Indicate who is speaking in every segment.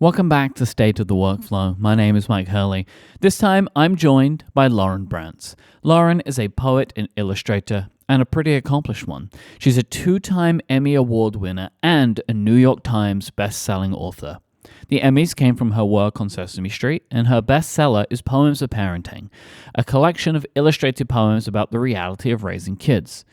Speaker 1: Welcome back to State of the Workflow. My name is Myke Hurley. This time I'm joined by Loryn Brantz. Loryn is a poet and illustrator, and a pretty accomplished one. She's a 2-time Emmy Award winner and a New York Times best-selling author. The Emmys came from her work on Sesame Street, and her bestseller is Poems of Parenting, a collection of illustrated poems about the reality of raising kids.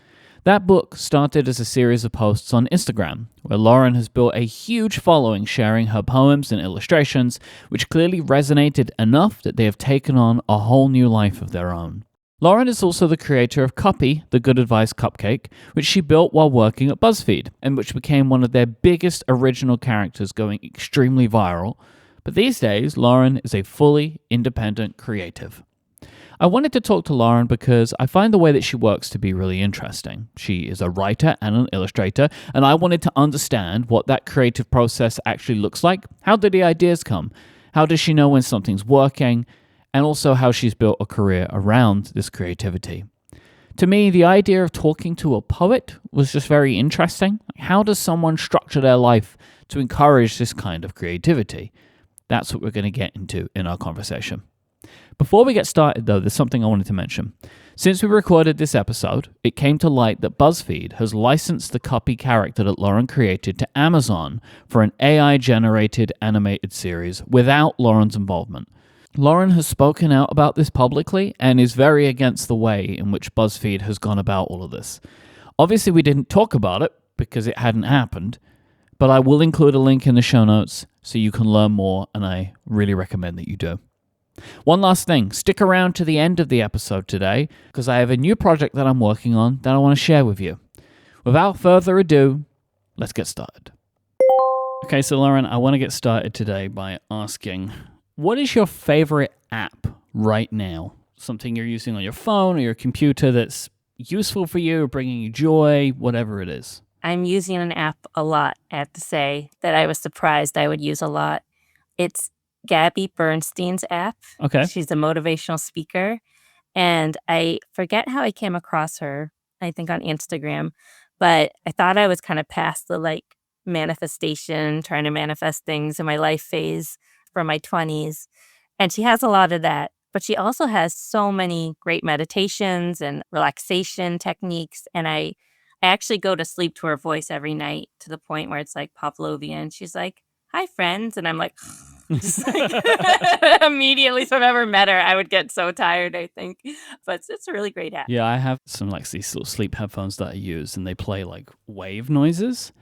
Speaker 1: That book started as a series of posts on Instagram, where Loryn has built a huge following sharing her poems and illustrations, which clearly resonated enough that they have taken on a whole new life of their own. Loryn is also the creator of Copy, the Good Advice Cupcake, which she built while working at BuzzFeed, and which became one of their biggest original characters, going extremely viral. But these days, Loryn is a fully independent creative. I wanted to talk to Loryn because I find the way that she works to be really interesting. She is a writer and an illustrator, and I wanted to understand what that creative process actually looks like. How do the ideas come? How does she know when something's working? And also how she's built a career around this creativity. To me, the idea of talking to a poet was just very interesting. How does someone structure their life to encourage this kind of creativity? That's what we're going to get into in our conversation. Before we get started, though, there's something I wanted to mention. Since we recorded this episode, it came to light that BuzzFeed has licensed the Copy character that Loryn created to Amazon for an AI-generated animated series without Loryn's involvement. Loryn has spoken out about this publicly and is very against the way in which BuzzFeed has gone about all of this. Obviously, we didn't talk about it because it hadn't happened, but I will include a link in the show notes so you can learn more, and I really recommend that you do. One last thing, stick around to the end of the episode today because I have a new project that I'm working on that I want to share with you. Without further ado, let's get started. Okay, so Loryn, I want to get started today by asking, what is your favorite app right now? Something you're using on your phone or your computer that's useful for you, bringing you joy, whatever it is.
Speaker 2: I'm using an app a lot, I have to say, that I was surprised I would use a lot. It's Gabby Bernstein's app.
Speaker 1: Okay.
Speaker 2: She's a motivational speaker. And I forget how I came across her, I think on Instagram. But I thought I was kind of past the manifestation, trying to manifest things in my life phase from my 20s. And she has a lot of that. But she also has so many great meditations and relaxation techniques. And I actually go to sleep to her voice every night to the point where it's like Pavlovian. She's like, "Hi, friends." And I'm like, just immediately. So if I ever met her, I would get so tired, I think. But it's a really great app.
Speaker 1: Yeah, I have some these little sleep headphones that I use, and they play wave noises.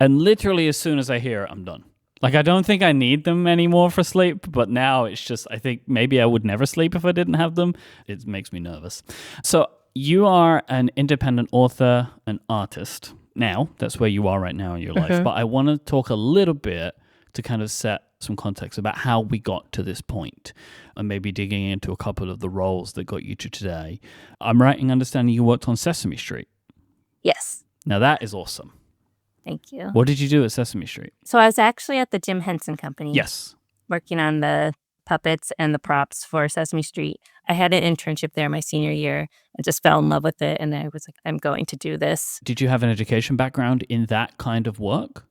Speaker 1: And literally as soon as I hear it, I'm done. I don't think I need them anymore for sleep, but now it's just, I think maybe I would never sleep if I didn't have them. It makes me nervous. So you are an independent author, an artist. Now, that's where you are right now in your life. But I want to talk a little bit to kind of set some context about how we got to this point and maybe digging into a couple of the roles that got you to today. I'm right in understanding you worked on Sesame Street.
Speaker 2: Yes.
Speaker 1: Now that is awesome.
Speaker 2: Thank you.
Speaker 1: What did you do at Sesame Street?
Speaker 2: So I was actually at the Jim Henson Company.
Speaker 1: Yes.
Speaker 2: Working on the puppets and the props for Sesame Street. I had an internship there my senior year. I just fell in love with it, and I was like, I'm going to do this.
Speaker 1: Did you have an education background in that kind of work?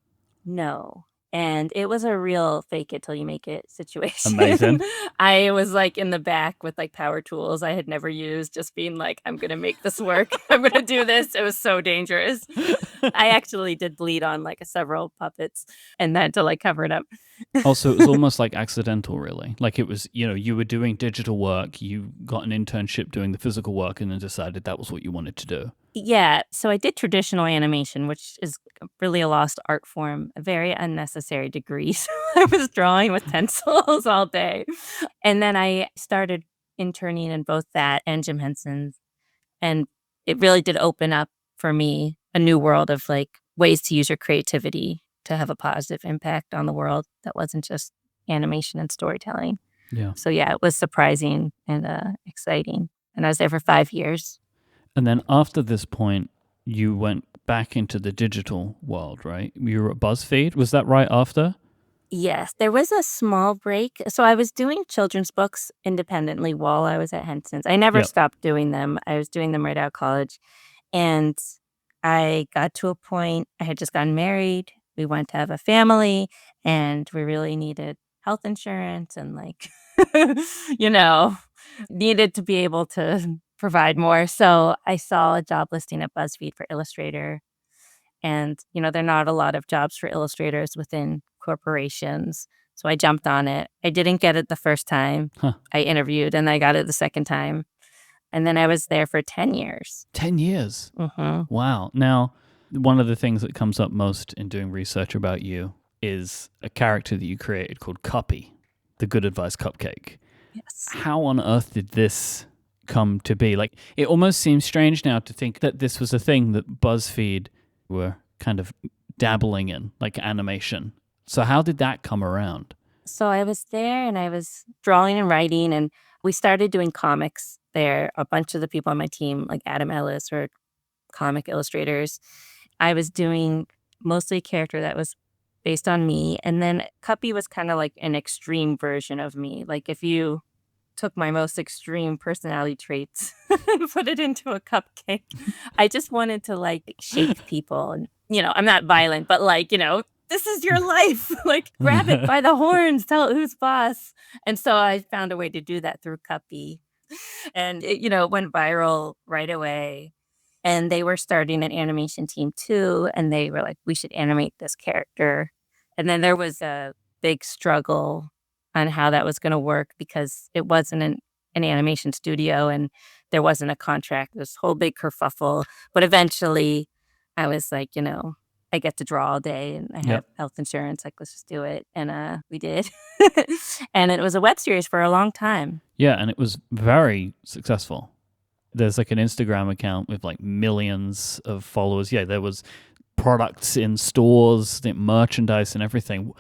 Speaker 2: No. And it was a real fake it till you make it situation.
Speaker 1: Amazing.
Speaker 2: I was in the back with power tools I had never used, just being like, I'm going to make this work. I'm going to do this. It was so dangerous. I actually did bleed on several puppets and then to cover it up.
Speaker 1: Also, it was almost accidental, really. It was, you were doing digital work, you got an internship doing the physical work, and then decided that was what you wanted to do.
Speaker 2: Yeah, so I did traditional animation, which is really a lost art form, a very unnecessary degree. So I was drawing with pencils all day. And then I started interning in both that and Jim Henson's. And it really did open up for me a new world of ways to use your creativity to have a positive impact on the world that wasn't just animation and storytelling.
Speaker 1: Yeah.
Speaker 2: So yeah, it was surprising and exciting. And I was there for 5 years.
Speaker 1: And then after this point, you went back into the digital world, right? You were at BuzzFeed. Was that right after?
Speaker 2: Yes, there was a small break. So I was doing children's books independently while I was at Henson's. I never stopped doing them. I was doing them right out of college. And I got to a point, I had just gotten married. we wanted to have a family and we really needed health insurance and like, you know, needed to be able to provide more. So I saw a job listing at BuzzFeed for illustrator. And, there are not a lot of jobs for illustrators within corporations. So I jumped on it. I didn't get it the first time.
Speaker 1: Huh.
Speaker 2: I interviewed and I got it the second time. And then I was there for 10 years.
Speaker 1: 10 years?
Speaker 2: Mm-hmm.
Speaker 1: Wow. Now, one of the things that comes up most in doing research about you is a character that you created called Cuppy, the Good Advice Cupcake.
Speaker 2: Yes.
Speaker 1: How on earth did this come to be? Like, it almost seems strange now to think that this was a thing that BuzzFeed were kind of dabbling in, like animation. So how did that come around?
Speaker 2: So I was there and I was drawing and writing, and we started doing comics there. A bunch of the people on my team, like Adam Ellis, were comic illustrators. I was doing mostly a character that was based on me. And then Cuppy was kind of like an extreme version of me. Like if you took my most extreme personality traits and put it into a cupcake, I just wanted to like shake people. And, I'm not violent, but like, this is your life. Like grab it by the horns, tell it who's boss. And so I found a way to do that through Cuppy. And it went viral right away. And they were starting an animation team too. And they were like, we should animate this character. And then there was a big struggle on how that was going to work because it wasn't an animation studio and there wasn't a contract. This whole big kerfuffle. But eventually I was like, I get to draw all day and I have health insurance. Like, let's just do it. And we did. And it was a web series for a long time.
Speaker 1: Yeah, and it was very successful. There's like an Instagram account with like millions of followers. Yeah, there was products in stores, merchandise and everything.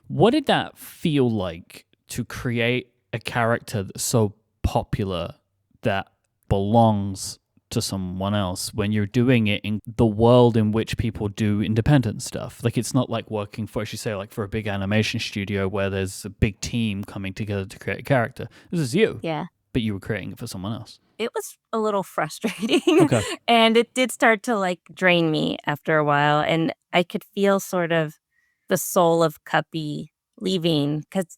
Speaker 1: What did that feel like to create a character that's so popular that belongs to someone else when you're doing it in the world in which people do independent stuff? Like it's not like working for, as you say, like for a big animation studio where there's a big team coming together to create a character. This is you.
Speaker 2: Yeah.
Speaker 1: But you were creating it for someone else.
Speaker 2: It was a little frustrating.
Speaker 1: Okay.
Speaker 2: And it did start to like drain me after a while. And I could feel sort of the soul of Cuppy leaving because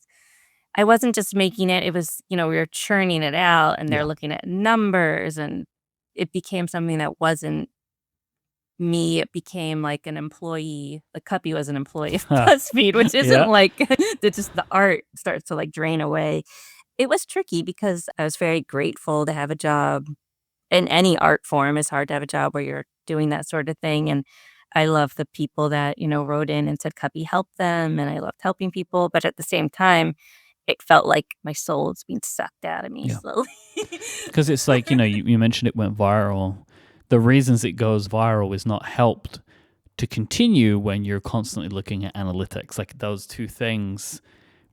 Speaker 2: I wasn't just making it. It was, we were churning it out and they're looking at numbers and it became something that wasn't me. It became like an employee. The Cuppy was an employee of BuzzFeed, which isn't like the art starts to like drain away. It was tricky because I was very grateful to have a job in any art form. It's hard to have a job where you're doing that sort of thing. And I love the people that, wrote in and said Cuppy helped them. And I loved helping people. But at the same time, it felt like my soul was being sucked out of me slowly.
Speaker 1: Because it's like, you mentioned it went viral. The reasons it goes viral is not helped to continue when you're constantly looking at analytics. Like those two things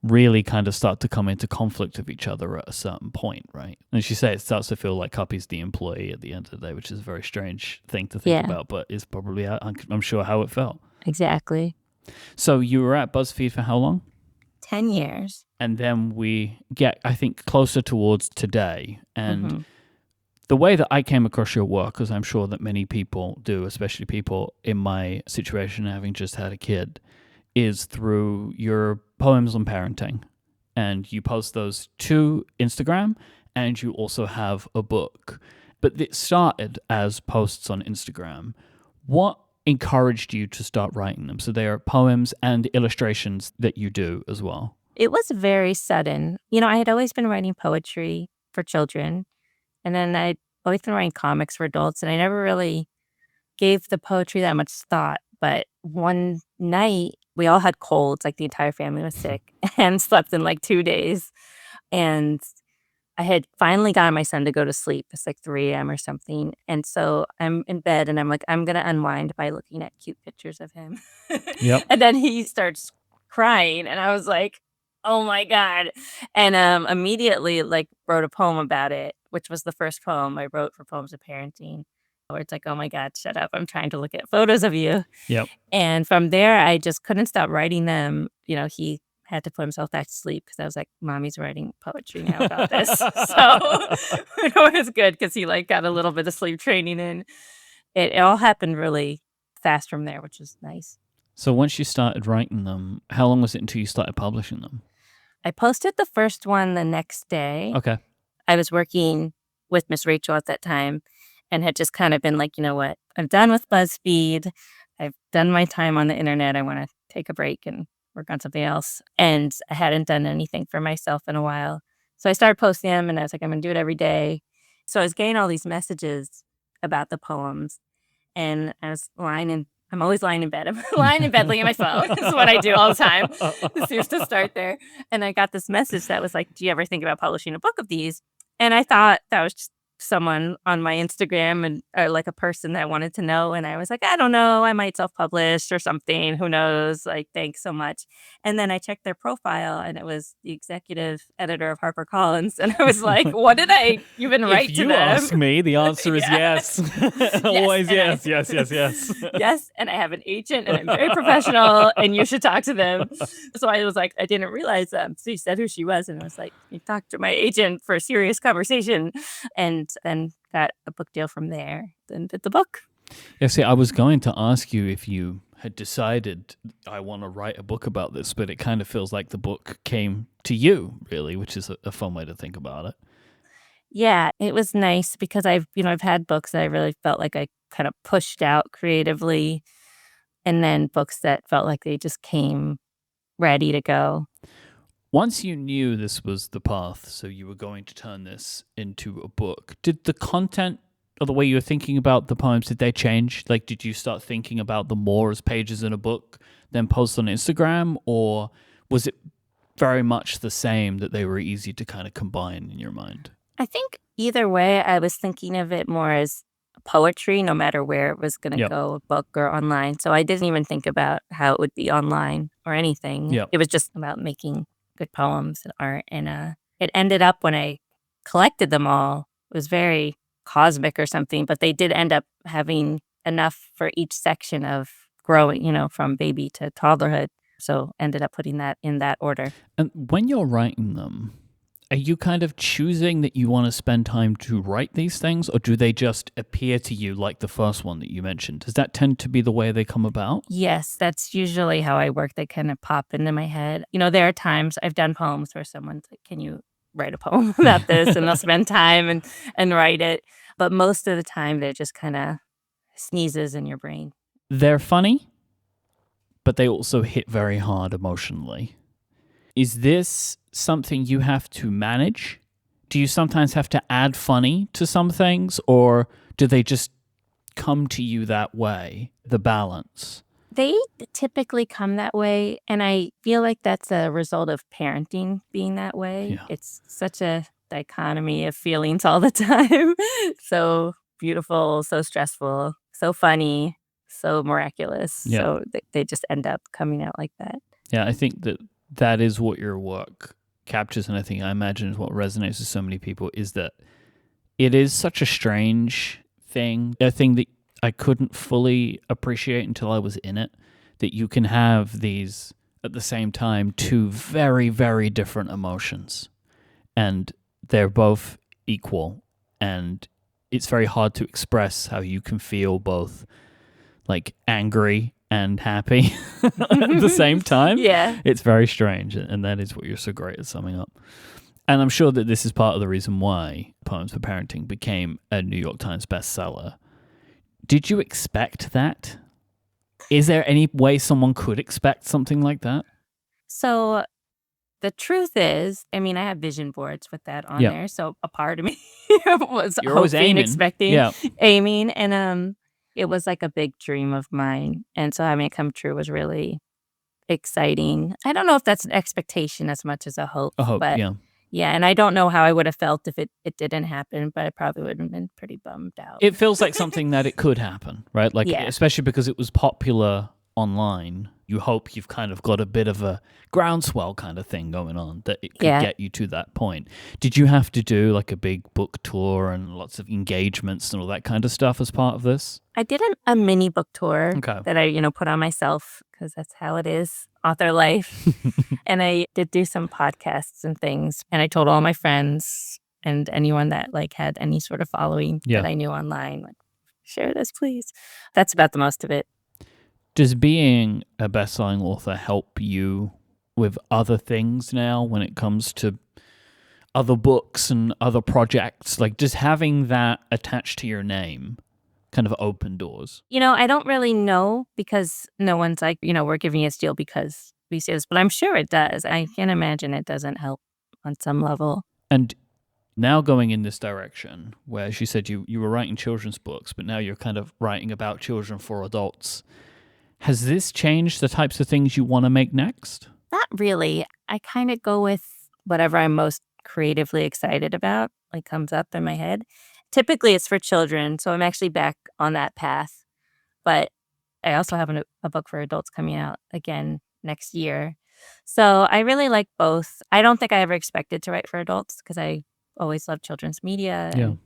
Speaker 1: really kind of start to come into conflict with each other at a certain point, right? And as you say, it starts to feel like Cuppy's the employee at the end of the day, which is a very strange thing to think about, but is probably, I'm sure, how it felt.
Speaker 2: Exactly.
Speaker 1: So you were at BuzzFeed for how long?
Speaker 2: 10 years.
Speaker 1: And then we get, I think, closer towards today. And the way that I came across your work, because I'm sure that many people do, especially people in my situation having just had a kid, is through your poems on parenting. And you post those to Instagram, and you also have a book. But it started as posts on Instagram. What encouraged you to start writing them? So they are poems and illustrations that you do as well.
Speaker 2: It was very sudden. I had always been writing poetry for children, and then I'd always been writing comics for adults, and I never really gave the poetry that much thought. But one night, we all had colds, like the entire family was sick, and slept in like 2 days. And I had finally gotten my son to go to sleep. It's like 3 a.m. or something. And so I'm in bed and I'm like, I'm going to unwind by looking at cute pictures of him.
Speaker 1: Yep.
Speaker 2: And then he starts crying. And I was like, oh my God. And immediately like wrote a poem about it, which was the first poem I wrote for Poems of Parenting. Where it's like, oh my God, shut up. I'm trying to look at photos of you.
Speaker 1: Yep.
Speaker 2: And from there, I just couldn't stop writing them. He had to put himself back to sleep because I was like, Mommy's writing poetry now about this. So it was good because he like got a little bit of sleep training in. It all happened really fast from there, which was nice.
Speaker 1: So once you started writing them, how long was it until you started publishing them?
Speaker 2: I posted the first one the next day.
Speaker 1: Okay.
Speaker 2: I was working with Miss Rachel at that time and had just kind of been like, you know what, I'm done with BuzzFeed. I've done my time on the internet. I want to take a break and work on something else. And I hadn't done anything for myself in a while. So I started posting them and I was like, I'm going to do it every day. So I was getting all these messages about the poems and I was I'm always lying in bed. I'm lying in bed looking at my phone. This is what I do all the time. This used to start there. And I got this message that was like, do you ever think about publishing a book of these? And I thought that was just someone on my Instagram and or like a person that wanted to know. And I was like, I don't know. I might self-publish or something. Who knows? Like, thanks so much. And then I checked their profile and it was the executive editor of HarperCollins. And I was like, what did I even write to them?
Speaker 1: If you ask me, the answer is yes. Always
Speaker 2: Yes.
Speaker 1: yes.
Speaker 2: Yes, and I have an agent and I'm very professional and you should talk to them. So I was like, I didn't realize she said who she was and I was like, you talked to my agent for a serious conversation and then got a book deal from there, then did the book.
Speaker 1: Yeah, see, I was going to ask you if you had decided I want to write a book about this, but it kind of feels like the book came to you, really, which is a fun way to think about it.
Speaker 2: Yeah, it was nice because I've had books that I really felt like I kind of pushed out creatively and then books that felt like they just came ready to go.
Speaker 1: Once you knew this was the path, so you were going to turn this into a book, did the content or the way you were thinking about the poems, did they change? Like, did you start thinking about them more as pages in a book than posts on Instagram? Or was it very much the same that they were easy to kind of combine in your mind?
Speaker 2: I think either way, I was thinking of it more as poetry, no matter where it was going to go, a book or online. So I didn't even think about how it would be online or anything.
Speaker 1: Yep.
Speaker 2: It was just about making good poems and art. And it ended up when I collected them all, it was very cosmic or something, but they did end up having enough for each section of growing, from baby to toddlerhood. So ended up putting that in that order.
Speaker 1: And when you're writing them, are you kind of choosing that you want to spend time to write these things, or do they just appear to you like the first one that you mentioned? Does that tend to be the way they come about?
Speaker 2: Yes, that's usually how I work. They kind of pop into my head. There are times I've done poems where someone's like, can you write a poem about this? And they'll spend time and write it. But most of the time, they're just kind of sneezes in your brain.
Speaker 1: They're funny, but they also hit very hard emotionally. Is this something you have to manage? Do you sometimes have to add funny to some things, or do they just come to you that way, the balance?
Speaker 2: They typically come that way, and I feel like that's a result of parenting being that way.
Speaker 1: Yeah.
Speaker 2: It's such a dichotomy of feelings all the time. So beautiful, so stressful, so funny, so miraculous.
Speaker 1: Yeah.
Speaker 2: So they just end up coming out like that.
Speaker 1: Yeah, I think that is what your work captures, and I imagine is what resonates with so many people, is that it is such a strange thing, a thing that I couldn't fully appreciate until I was in it, that you can have these, at the same time, two very, very different emotions, and they're both equal, and it's very hard to express how you can feel both like angry and happy at the same time.
Speaker 2: Yeah.
Speaker 1: It's very strange, and that is what you're so great at summing up. And I'm sure that this is part of the reason why Poems for Parenting became a New York Times bestseller. Did you expect that? Is there any way someone could expect something like that?
Speaker 2: So the truth is, I have vision boards with that on there. So a part of me was
Speaker 1: You're always
Speaker 2: hoping,
Speaker 1: aiming.
Speaker 2: expecting, aiming. And it was like a big dream of mine. And so having it come true was really exciting. I don't know if that's an expectation as much as a hope. But yeah, and I don't know how I would have felt if it didn't happen, but I probably would have been pretty bummed out.
Speaker 1: It feels like something that it could happen, right? Like, especially because it was popular online. You hope you've kind of got a bit of a groundswell kind of thing going on, that it could get you to that point. Did you have to do like a big book tour and lots of engagements and all that kind of stuff as part of this?
Speaker 2: I did a mini book tour that I, put on myself because that's how it is, author life. And I did do some podcasts and things. And I told all my friends and anyone that like had any sort of following that I knew online, like, share this, please. That's about the most of it.
Speaker 1: Does being a best-selling author help you with other things now when it comes to other books and other projects? Like, just having that attached to your name kind of open doors?
Speaker 2: I don't really know because no one's like, we're giving you a deal because we say this, but I'm sure it does. I can't imagine it doesn't help on some level.
Speaker 1: And now going in this direction, where she said you were writing children's books, but now you're kind of writing about children for adults. Has this changed the types of things you want to make next?
Speaker 2: Not really. I kind of go with whatever I'm most creatively excited about, like comes up in my head. Typically, it's for children, so I'm actually back on that path. But I also have a book for adults coming out again next year. So I really like both. I don't think I ever expected to write for adults because I always loved children's media and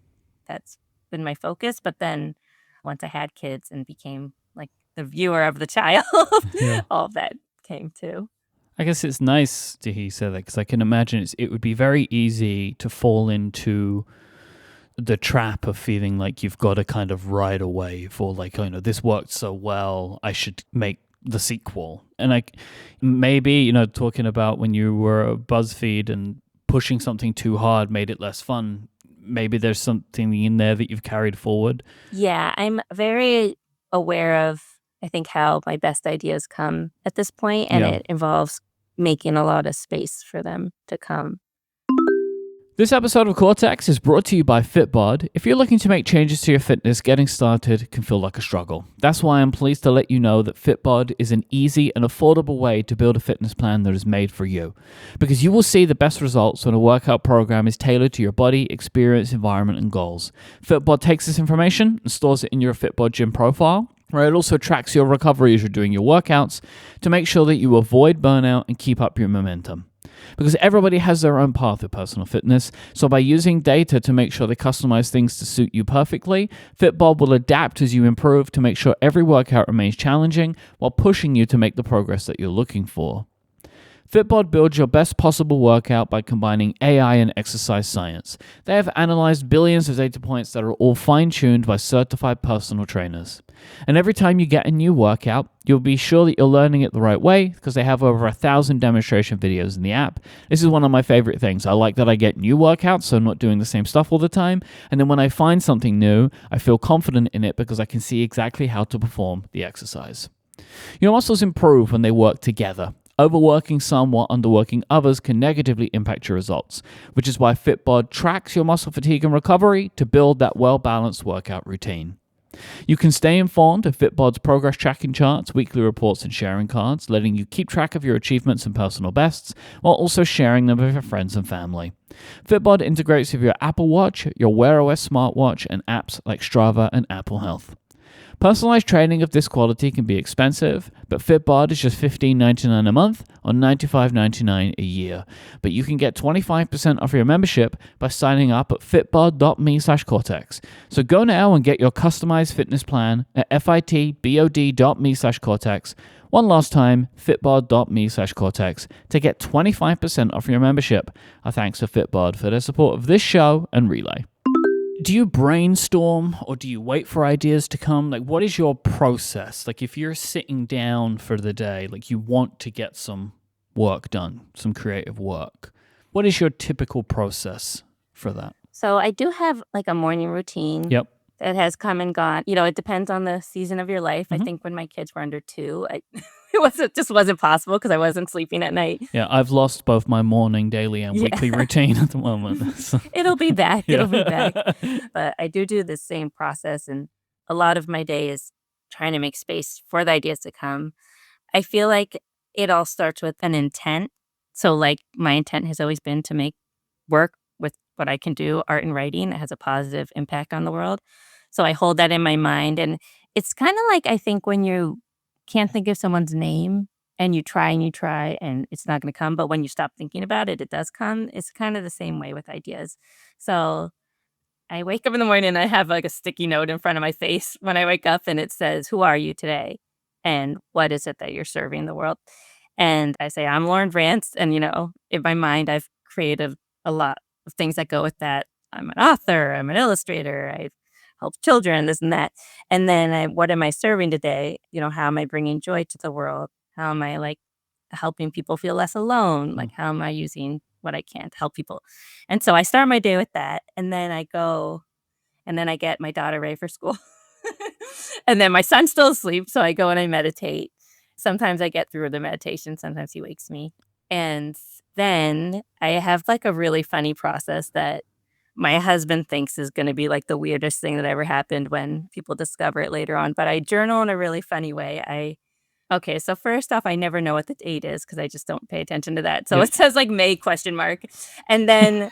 Speaker 2: that's been my focus. But then once I had kids and became like the viewer of the child, all of that came too.
Speaker 1: I guess it's nice to hear you say that because I can imagine it would be very easy to fall into the trap of feeling like you've got to kind of ride a wave or like, this worked so well, I should make the sequel. And maybe, talking about when you were at BuzzFeed and pushing something too hard made it less fun. Maybe there's something in there that you've carried forward.
Speaker 2: Yeah, I'm very aware of, I think, how my best ideas come at this point, and it involves making a lot of space for them to come.
Speaker 1: This episode of Cortex is brought to you by Fitbod. If you're looking to make changes to your fitness, getting started can feel like a struggle. That's why I'm pleased to let you know that Fitbod is an easy and affordable way to build a fitness plan that is made for you. Because you will see the best results when a workout program is tailored to your body, experience, environment, and goals. Fitbod takes this information and stores it in your Fitbod gym profile, where it also tracks your recovery as you're doing your workouts to make sure that you avoid burnout and keep up your momentum. Because everybody has their own path with personal fitness, so by using data to make sure they customize things to suit you perfectly, Fitbod will adapt as you improve to make sure every workout remains challenging while pushing you to make the progress that you're looking for. Fitbod builds your best possible workout by combining AI and exercise science. They have analyzed billions of data points that are all fine-tuned by certified personal trainers. And every time you get a new workout, you'll be sure that you're learning it the right way because they have over 1,000 demonstration videos in the app. This is one of my favorite things. I like that I get new workouts, so I'm not doing the same stuff all the time. And then when I find something new, I feel confident in it because I can see exactly how to perform the exercise. Your muscles improve when they work together. Overworking some while underworking others can negatively impact your results, which is why Fitbod tracks your muscle fatigue and recovery to build that well-balanced workout routine. You can stay informed of Fitbod's progress tracking charts, weekly reports, and sharing cards, letting you keep track of your achievements and personal bests, while also sharing them with your friends and family. Fitbod integrates with your Apple Watch, your Wear OS smartwatch, and apps like Strava and Apple Health. Personalized training of this quality can be expensive, but Fitbod is just $15.99 a month or $95.99 a year. But you can get 25% off your membership by signing up at fitbod.me/cortex. So go now and get your customized fitness plan at fitbod.me/cortex. One last time, fitbod.me/cortex to get 25% off your membership. Our thanks to Fitbod for their support of this show and Relay. Do you brainstorm or do you wait for ideas to come? Like, what is your process? Like, if you're sitting down for the day, like you want to get some work done, some creative work, what is your typical process for that?
Speaker 2: So I do have like a morning routine.
Speaker 1: Yep.
Speaker 2: That has come and gone. It depends on the season of your life. I think when my kids were under 2, it just wasn't possible because I wasn't sleeping at night.
Speaker 1: Yeah, I've lost both my morning, daily, and weekly routine at the moment. So.
Speaker 2: It'll be back. It'll be back. But I do the same process, and a lot of my day is trying to make space for the ideas to come. I feel like it all starts with an intent. So, like, my intent has always been to make work with what I can do, art and writing, that has a positive impact on the world. So I hold that in my mind. And it's kind of like, I think, when you can't think of someone's name and you try and it's not going to come. But when you stop thinking about it, it does come. It's kind of the same way with ideas. So I wake up in the morning and I have like a sticky note in front of my face when I wake up and it says, "Who are you today? And what is it that you're serving the world?" And I say, "I'm Loryn Brantz." And, in my mind, I've created a lot of things that go with that. I'm an author. I'm an illustrator. I've help children, this and that. And then what am I serving today? How am I bringing joy to the world? How am I like helping people feel less alone? Like, how am I using what I can to help people? And so I start my day with that. And then I go and then I get my daughter ready for school. And then my son's still asleep. So I go and I meditate. Sometimes I get through the meditation. Sometimes he wakes me. And then I have like a really funny process that my husband thinks is going to be like the weirdest thing that ever happened when people discover it later on. But I journal in a really funny way. Okay, so first off, I never know what the date is because I just don't pay attention to that. So it says like May ? And then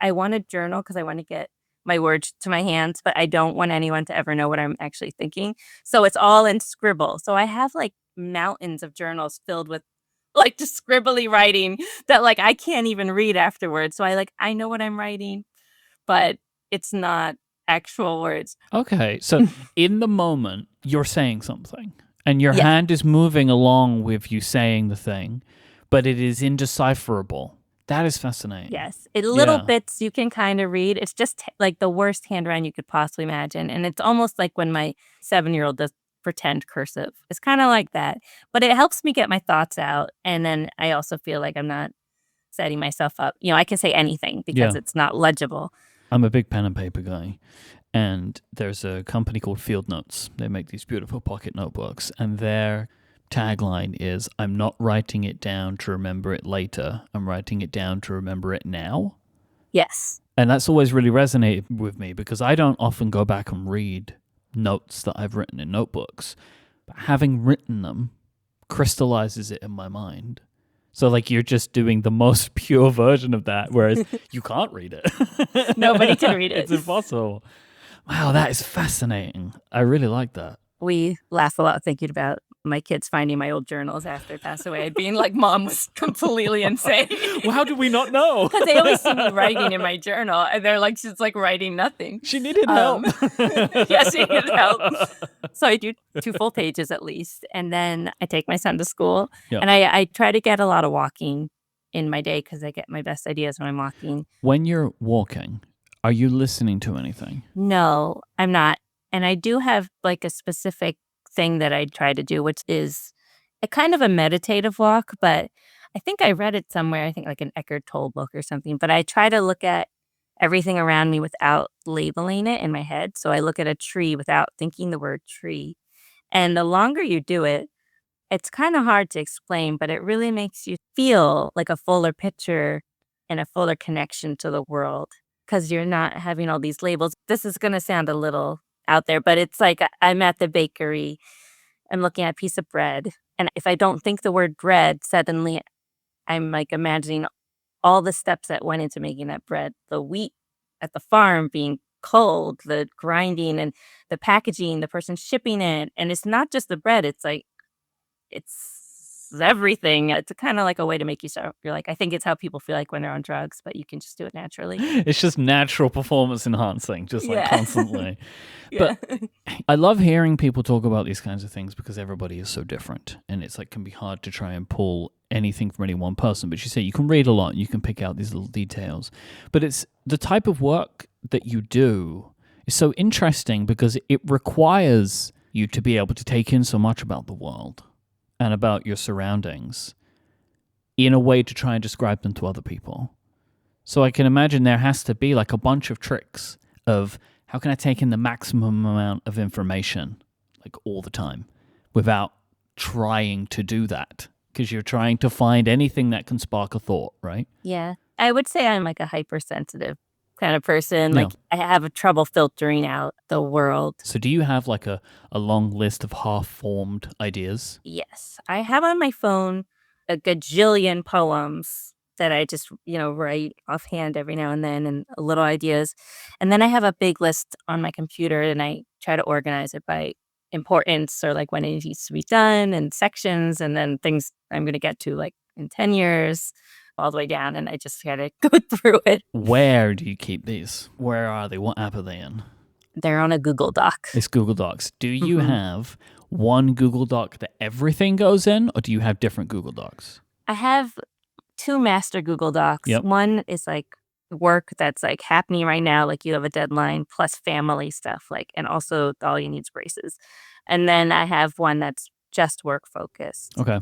Speaker 2: I want to journal because I want to get my words to my hands, but I don't want anyone to ever know what I'm actually thinking. So it's all in scribble. So I have like mountains of journals filled with like just scribbly writing that like I can't even read afterwards. So I know what I'm writing, but it's not actual words.
Speaker 1: Okay, so in the moment, you're saying something. And your hand is moving along with you saying the thing, but it is indecipherable. That is fascinating.
Speaker 2: Yes. Little bits you can kind of read. It's just like the worst handwriting you could possibly imagine. And it's almost like when my 7-year-old does pretend cursive. It's kind of like that. But it helps me get my thoughts out. And then I also feel like I'm not setting myself up. I can say anything because it's not legible.
Speaker 1: I'm a big pen and paper guy. And there's a company called Field Notes. They make these beautiful pocket notebooks. And their tagline is, I'm not writing it down to remember it later. I'm writing it down to remember it now.
Speaker 2: Yes.
Speaker 1: And that's always really resonated with me because I don't often go back and read notes that I've written in notebooks. But having written them crystallizes it in my mind. So like you're just doing the most pure version of that, whereas you can't read it.
Speaker 2: Nobody can read it.
Speaker 1: It's impossible. Wow, that is fascinating. I really like that.
Speaker 2: We laugh a lot thinking about my kids finding my old journals after they passed away, being like, Mom was completely insane.
Speaker 1: Well, how did we not know?
Speaker 2: Because they always see me writing in my journal, and they're like, she's like writing nothing.
Speaker 1: She needed help.
Speaker 2: Yes, she needed help. So I do 2 full pages at least, and then I take my son to school, and I try to get a lot of walking in my day because I get my best ideas when I'm walking.
Speaker 1: When you're walking, are you listening to anything?
Speaker 2: No, I'm not. And I do have like a specific thing that I try to do, which is a kind of a meditative walk, but I think I read it somewhere, I think like an Eckhart Tolle book or something, but I try to look at everything around me without labeling it in my head. So I look at a tree without thinking the word tree. And the longer you do it, it's kind of hard to explain, but it really makes you feel like a fuller picture and a fuller connection to the world because you're not having all these labels. This is going to sound a little out there, but it's like I'm at the bakery, I'm looking at a piece of bread, and if I don't think the word bread, suddenly I'm like imagining all the steps that went into making that bread, the wheat at the farm being cold, the grinding and the packaging, the person shipping it, and it's not just the bread, it's like it's everything. It's kind of like a way to make you start. You're like, I think it's how people feel like when they're on drugs, but you can just do it naturally.
Speaker 1: It's just natural performance enhancing, just like constantly.
Speaker 2: Yeah.
Speaker 1: But I love hearing people talk about these kinds of things because everybody is so different, and it's like can be hard to try and pull anything from any one person. But you say you can read a lot, and you can pick out these little details. But it's the type of work that you do is so interesting because it requires you to be able to take in so much about the world and about your surroundings in a way to try and describe them to other people. So I can imagine there has to be like a bunch of tricks of how can I take in the maximum amount of information like all the time without trying to do that, because you're trying to find anything that can spark a thought, right?
Speaker 2: Yeah. I would say I'm like a hypersensitive kind of person. Like I have a trouble filtering out the world.
Speaker 1: So do you have like a long list of half-formed ideas?
Speaker 2: Yes. I have on my phone a gajillion poems that I just, write offhand every now and then and little ideas. And then I have a big list on my computer and I try to organize it by importance or like when it needs to be done and sections and then things I'm going to get to like in 10 years. All the way down, and I just had to go through it.
Speaker 1: Where do you keep these? Where are they? What app are they in?
Speaker 2: They're on a Google Doc.
Speaker 1: It's Google Docs. Do you have one Google Doc that everything goes in, or do you have different Google Docs?
Speaker 2: I have 2 master Google Docs.
Speaker 1: Yep.
Speaker 2: One is like work that's like happening right now, like you have a deadline, plus family stuff, like, and also the all you need is braces. And then I have one that's just work focused.
Speaker 1: Okay.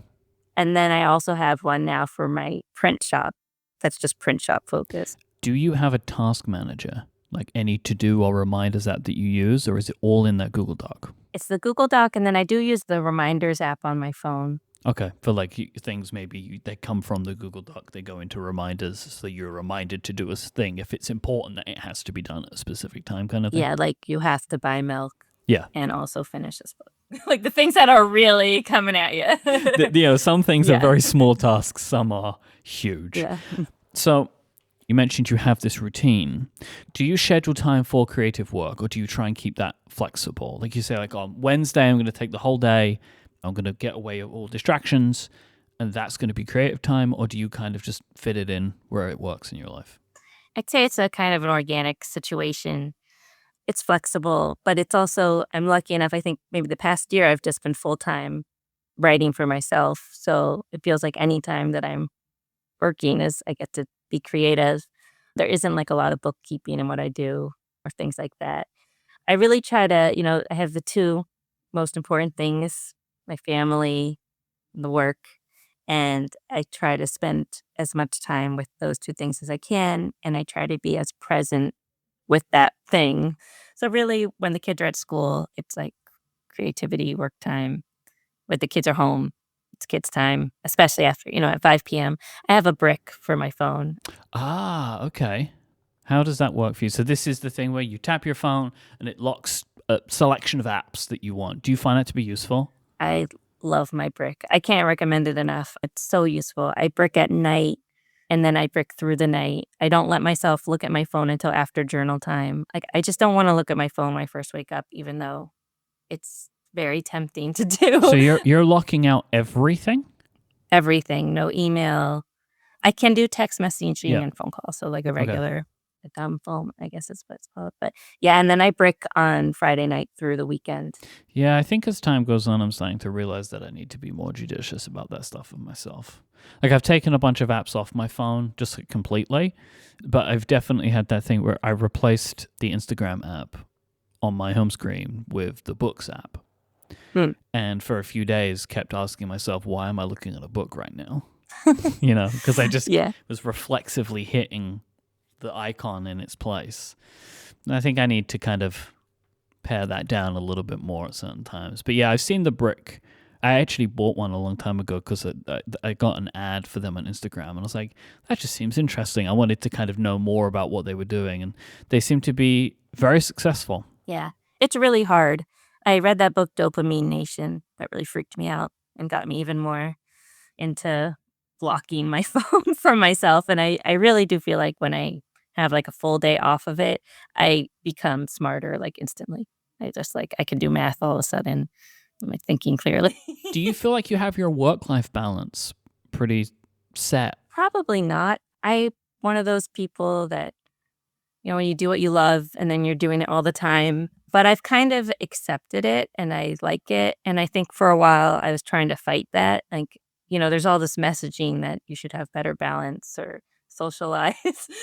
Speaker 2: And then I also have one now for my print shop that's just print shop focused.
Speaker 1: Do you have a task manager, like any to-do or reminders app that you use, or is it all in that Google Doc?
Speaker 2: It's the Google Doc, and then I do use the reminders app on my phone.
Speaker 1: Okay, for like things maybe they come from the Google Doc, they go into reminders, so you're reminded to do a thing if it's important that it has to be done at a specific time kind of thing?
Speaker 2: Yeah, like you have to buy milk
Speaker 1: Yeah.
Speaker 2: and also finish this book. Like the things that are really coming at you.
Speaker 1: Some things are very small tasks, some are huge.
Speaker 2: Yeah.
Speaker 1: So you mentioned you have this routine. Do you schedule time for creative work, or do you try and keep that flexible? Like you say, like on Wednesday, I'm going to take the whole day, I'm going to get away with all distractions, and that's going to be creative time, or do you kind of just fit it in where it works in your life?
Speaker 2: I'd say it's a kind of an organic situation. It's flexible, but it's also, I'm lucky enough, I think maybe the past year I've just been full-time writing for myself. So it feels like any time that I'm working is I get to be creative. There isn't like a lot of bookkeeping in what I do or things like that. I really try to, I have the two most important things, my family, the work, and I try to spend as much time with those two things as I can, and I try to be as present with that thing. So really, when the kids are at school, it's like creativity, work time. When the kids are home, it's kids time, especially after, at 5 p.m. I have a brick for my phone.
Speaker 1: Ah, okay. How does that work for you? So this is the thing where you tap your phone and it locks a selection of apps that you want. Do you find that to be useful?
Speaker 2: I love my brick. I can't recommend it enough. It's so useful. I brick at night and then I brick through the night. I don't let myself look at my phone until after journal time. Like I just don't want to look at my phone when I first wake up, even though it's very tempting to do.
Speaker 1: So you're locking out everything?
Speaker 2: Everything, no email. I can do text messaging and phone calls, so like a regular a dumb phone, I guess is what it's called. But yeah, and then I brick on Friday night through the weekend.
Speaker 1: Yeah, I think as time goes on, I'm starting to realize that I need to be more judicious about that stuff for myself. Like I've taken a bunch of apps off my phone just completely, but I've definitely had that thing where I replaced the Instagram app on my home screen with the Books app. And for a few days kept asking myself, why am I looking at a book right now? Because I just was reflexively hitting the icon in its place. And I think I need to kind of pare that down a little bit more at certain times. But yeah, I've seen the brick. I actually bought one a long time ago because I got an ad for them on Instagram. And I was like, that just seems interesting. I wanted to kind of know more about what they were doing. And they seem to be very successful.
Speaker 2: Yeah, it's really hard. I read that book, Dopamine Nation. That really freaked me out and got me even more into blocking my phone from myself. And I really do feel like when I have like a full day off of it, I become smarter like instantly. I can do math all of a sudden. I'm like thinking clearly.
Speaker 1: Do you feel like you have your work-life balance pretty set?
Speaker 2: Probably not. I'm one of those people that, when you do what you love and then you're doing it all the time. But I've kind of accepted it and I like it. And I think for a while I was trying to fight that. Like, there's all this messaging that you should have better balance or socialize,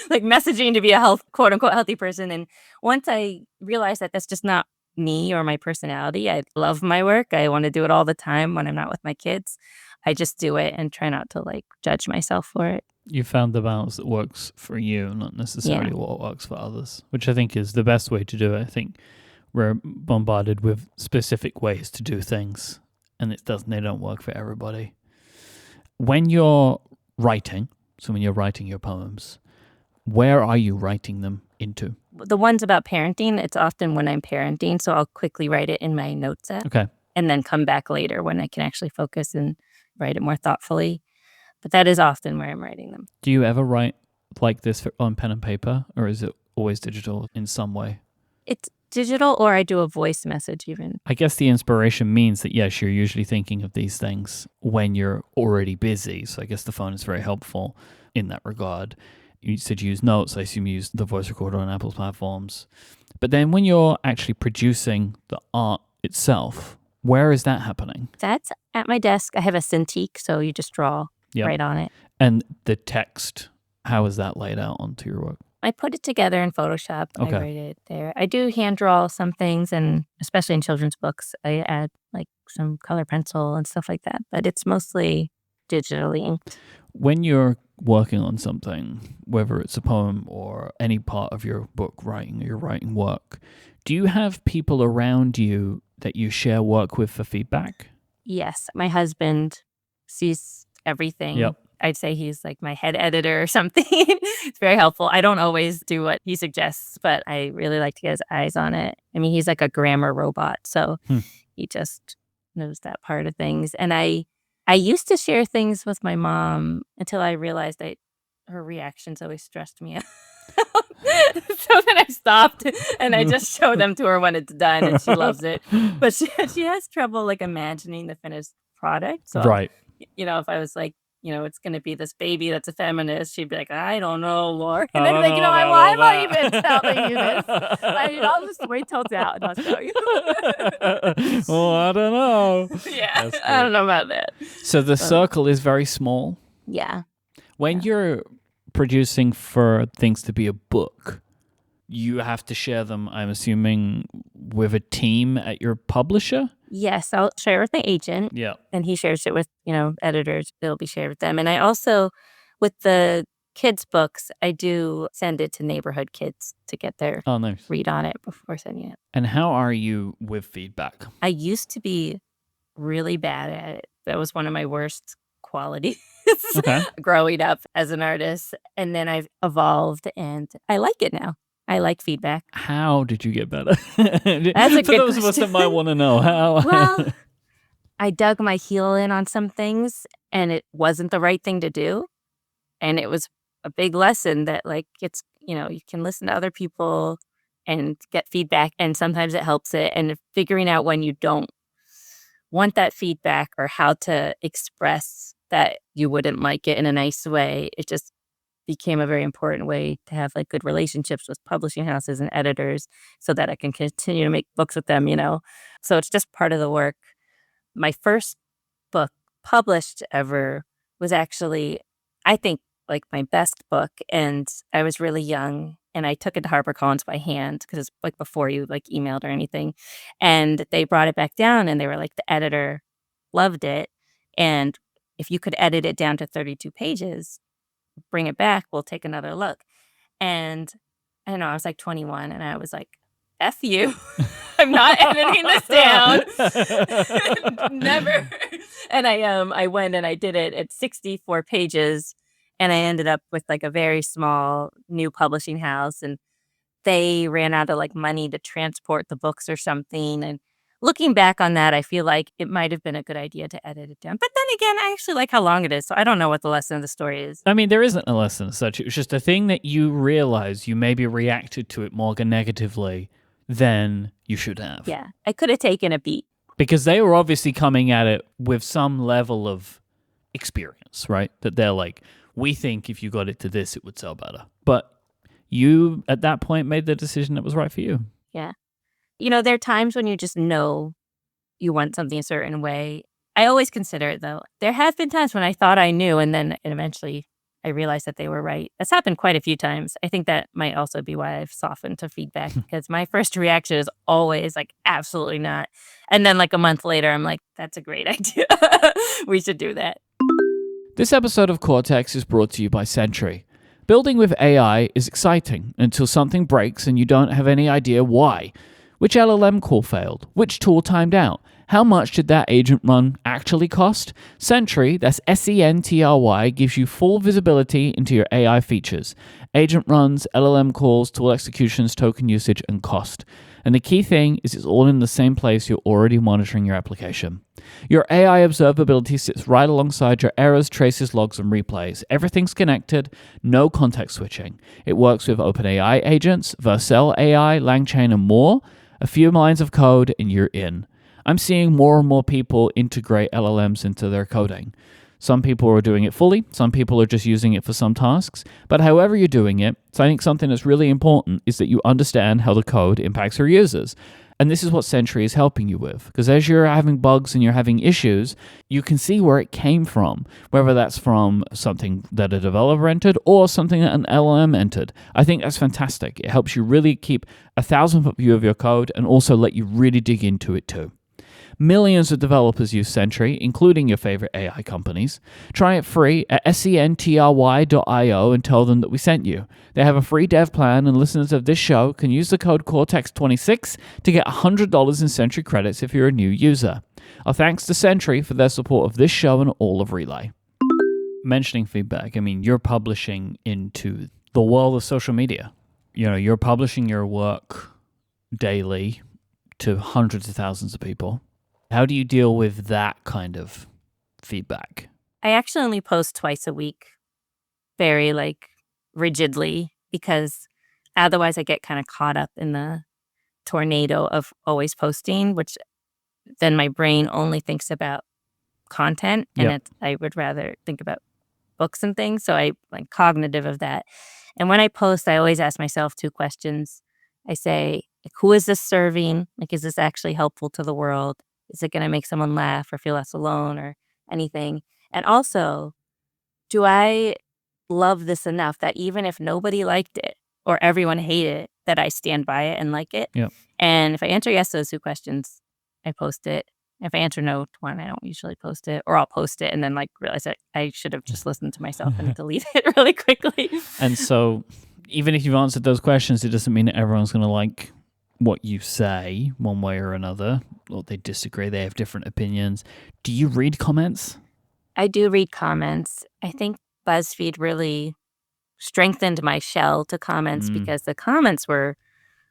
Speaker 2: like messaging to be a quote unquote healthy person. And once I realized that that's just not me or my personality, I love my work. I want to do it all the time when I'm not with my kids. I just do it and try not to like judge myself for it.
Speaker 1: You found the balance that works for you, not necessarily what works for others, which I think is the best way to do it. I think we're bombarded with specific ways to do things, and they don't work for everybody. When you're writing, so when you're writing your poems, where are you writing them into?
Speaker 2: The ones about parenting, it's often when I'm parenting, so I'll quickly write it in my notes app.
Speaker 1: Okay.
Speaker 2: And then come back later when I can actually focus and write it more thoughtfully. But that is often where I'm writing them.
Speaker 1: Do you ever write like this on pen and paper, or is it always digital in some way?
Speaker 2: It's digital, or I do a voice message even.
Speaker 1: I guess the inspiration means that, yes, you're usually thinking of these things when you're already busy. So I guess the phone is very helpful in that regard. You said you use notes. I assume you use the voice recorder on Apple's platforms. But then when you're actually producing the art itself, where is that happening?
Speaker 2: That's at my desk. I have a Cintiq, so you just draw right on it.
Speaker 1: And the text, how is that laid out onto your work?
Speaker 2: I put it together in Photoshop.
Speaker 1: Okay.
Speaker 2: I write it there. I do hand draw some things, and especially in children's books, I add like some color pencil and stuff like that. But it's mostly digitally inked.
Speaker 1: When you're working on something, whether it's a poem or any part of your book writing or your writing work, do you have people around you that you share work with for feedback?
Speaker 2: Yes, my husband sees everything.
Speaker 1: Yep.
Speaker 2: I'd say he's like my head editor or something. It's very helpful. I don't always do what he suggests, but I really like to get his eyes on it. I mean, he's like a grammar robot, so he just knows that part of things. And I used to share things with my mom until I realized that her reactions always stressed me out. So then I stopped and I just show them to her when it's done, and she loves it. But she has trouble like imagining the finished product. So
Speaker 1: Right.
Speaker 2: if I was like, it's going to be this baby that's a feminist, she'd be like, I don't know, Lord. And then like, I'm not even telling you this. I'll just wait till it's out and I'll show you.
Speaker 1: Well, I don't know.
Speaker 2: Yeah, I don't know about that.
Speaker 1: So the circle is very small.
Speaker 2: Yeah.
Speaker 1: When you're producing for things to be a book, you have to share them, I'm assuming, with a team at your publisher?
Speaker 2: Yes, I'll share with my agent.
Speaker 1: Yeah.
Speaker 2: And he shares it with, editors. It'll be shared with them. And I also, with the kids' books, I do send it to neighborhood kids to get their
Speaker 1: nice.
Speaker 2: read on it before sending it.
Speaker 1: And how are you with feedback?
Speaker 2: I used to be really bad at it. That was one of my worst qualities growing up as an artist. And then I've evolved and I like it now. I like feedback.
Speaker 1: How did you get better?
Speaker 2: That's a good
Speaker 1: For those of us that might want to know how.
Speaker 2: Well, I dug my heel in on some things and it wasn't the right thing to do. And it was a big lesson that like it's, you can listen to other people and get feedback, and sometimes it helps it. And figuring out when you don't want that feedback or how to express that you wouldn't like it in a nice way, it just became a very important way to have like good relationships with publishing houses and editors so that I can continue to make books with them, So it's just part of the work. My first book published ever was actually, I think, like my best book. And I was really young and I took it to HarperCollins by hand because it's like before you like emailed or anything. And they brought it back down and they were like, the editor loved it. And if you could edit it down to 32 pages, bring it back, we'll take another look. And I don't know, I was like 21 and I was like, F you. I'm not editing this down. Never. And I went and I did it at 64 pages and I ended up with like a very small new publishing house, and they ran out of like money to transport the books or something. And looking back on that, I feel like it might have been a good idea to edit it down. But then again, I actually like how long it is, so I don't know what the lesson of the story is.
Speaker 1: I mean, there isn't a lesson as such. It was just a thing that you realize you maybe reacted to it more negatively than you should have.
Speaker 2: Yeah, I could have taken a beat.
Speaker 1: Because they were obviously coming at it with some level of experience, right? That they're like, we think if you got it to this, it would sell better. But you, at that point, made the decision that was right for you.
Speaker 2: Yeah. There are times when you just know you want something a certain way. I always consider it, though. There have been times when I thought I knew, and then eventually I realized that they were right. That's happened quite a few times. I think that might also be why I've softened to feedback, because my first reaction is always like, absolutely not. And then like a month later, I'm like, that's a great idea. We should do that.
Speaker 1: This episode of Cortex is brought to you by Sentry. Building with AI is exciting until something breaks and you don't have any idea why. Which LLM call failed? Which tool timed out? How much did that agent run actually cost? Sentry, that's Sentry, gives you full visibility into your AI features. Agent runs, LLM calls, tool executions, token usage, and cost. And the key thing is it's all in the same place you're already monitoring your application. Your AI observability sits right alongside your errors, traces, logs, and replays. Everything's connected, no context switching. It works with OpenAI agents, Vercel AI, LangChain, and more. A few lines of code and you're in. I'm seeing more and more people integrate LLMs into their coding. Some people are doing it fully, some people are just using it for some tasks, but however you're doing it, so I think something that's really important is that you understand how the code impacts your users. And this is what Sentry is helping you with. Because as you're having bugs and you're having issues, you can see where it came from, whether that's from something that a developer entered or something that an LLM entered. I think that's fantastic. It helps you really keep a 1,000-foot view of your code and also let you really dig into it too. Millions of developers use Sentry, including your favorite AI companies. Try it free at sentry.io and tell them that we sent you. They have a free dev plan, and listeners of this show can use the code Cortex26 to get $100 in Sentry credits if you're a new user. Our thanks to Sentry for their support of this show and all of Relay. Mentioning feedback, I mean, you're publishing into the world of social media. You know, you're publishing your work daily to hundreds of thousands of people. How do you deal with that kind of feedback?
Speaker 2: I actually only post twice a week, very rigidly, because otherwise I get kind of caught up in the tornado of always posting, which then my brain only thinks about content, and I would rather think about books and things. So I'm cognitive of that. And when I post, I always ask myself 2 questions. I say, who is this serving? Is this actually helpful to the world? Is it going to make someone laugh or feel less alone or anything? And also, do I love this enough that even if nobody liked it or everyone hated it, that I stand by it and like it?
Speaker 1: Yep.
Speaker 2: And if I answer yes to those 2 questions, I post it. If I answer no to one, I don't usually post it, or I'll post it and then realize that I should have just listened to myself and delete it really quickly.
Speaker 1: And so even if you've answered those questions, it doesn't mean that everyone's going to like what you say one way or another, or they disagree, they have different opinions. Do you read comments?
Speaker 2: I do read comments. I think BuzzFeed really strengthened my shell to comments because the comments were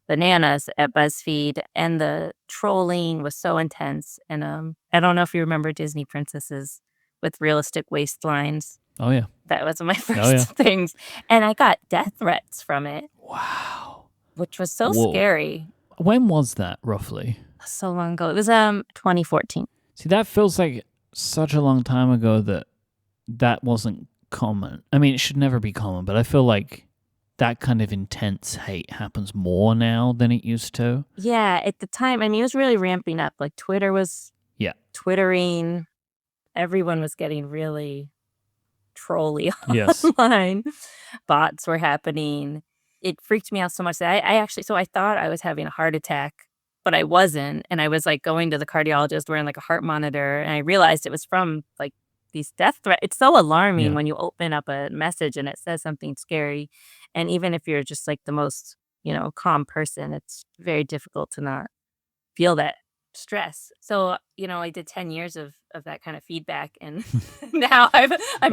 Speaker 2: bananas at BuzzFeed, and the trolling was so intense. And I don't know if you remember Disney princesses with realistic waistlines.
Speaker 1: Oh, yeah.
Speaker 2: That was one of my first things. And I got death threats from it.
Speaker 1: Wow.
Speaker 2: Which was so scary.
Speaker 1: When was that, roughly?
Speaker 2: So long ago. It was 2014.
Speaker 1: See, that feels like such a long time ago that wasn't common. I mean, it should never be common, but I feel like that kind of intense hate happens more now than it used to.
Speaker 2: Yeah, at the time, I mean, it was really ramping up. Twitter was twittering. Everyone was getting really trolly online. Bots were happening. It freaked me out so much that I thought I was having a heart attack, but I wasn't. And I was going to the cardiologist wearing a heart monitor. And I realized it was from these death threats. It's so alarming when you open up a message and it says something scary. And even if you're just the most, calm person, it's very difficult to not feel that stress. So, I did 10 years of that kind of feedback, and now I'm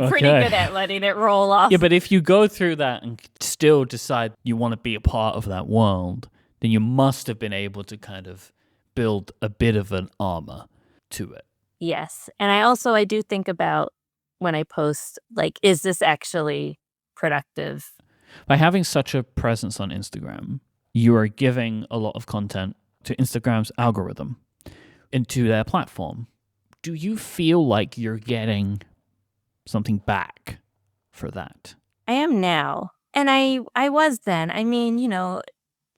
Speaker 2: pretty good at letting it roll off.
Speaker 1: Yeah, but if you go through that and still decide you want to be a part of that world, then you must have been able to kind of build a bit of an armor to it.
Speaker 2: Yes. And I do think about when I post, is this actually productive?
Speaker 1: By having such a presence on Instagram, you are giving a lot of content to Instagram's algorithm and to their platform. Do you feel like you're getting something back for that?
Speaker 2: I am now. And I was then. I mean,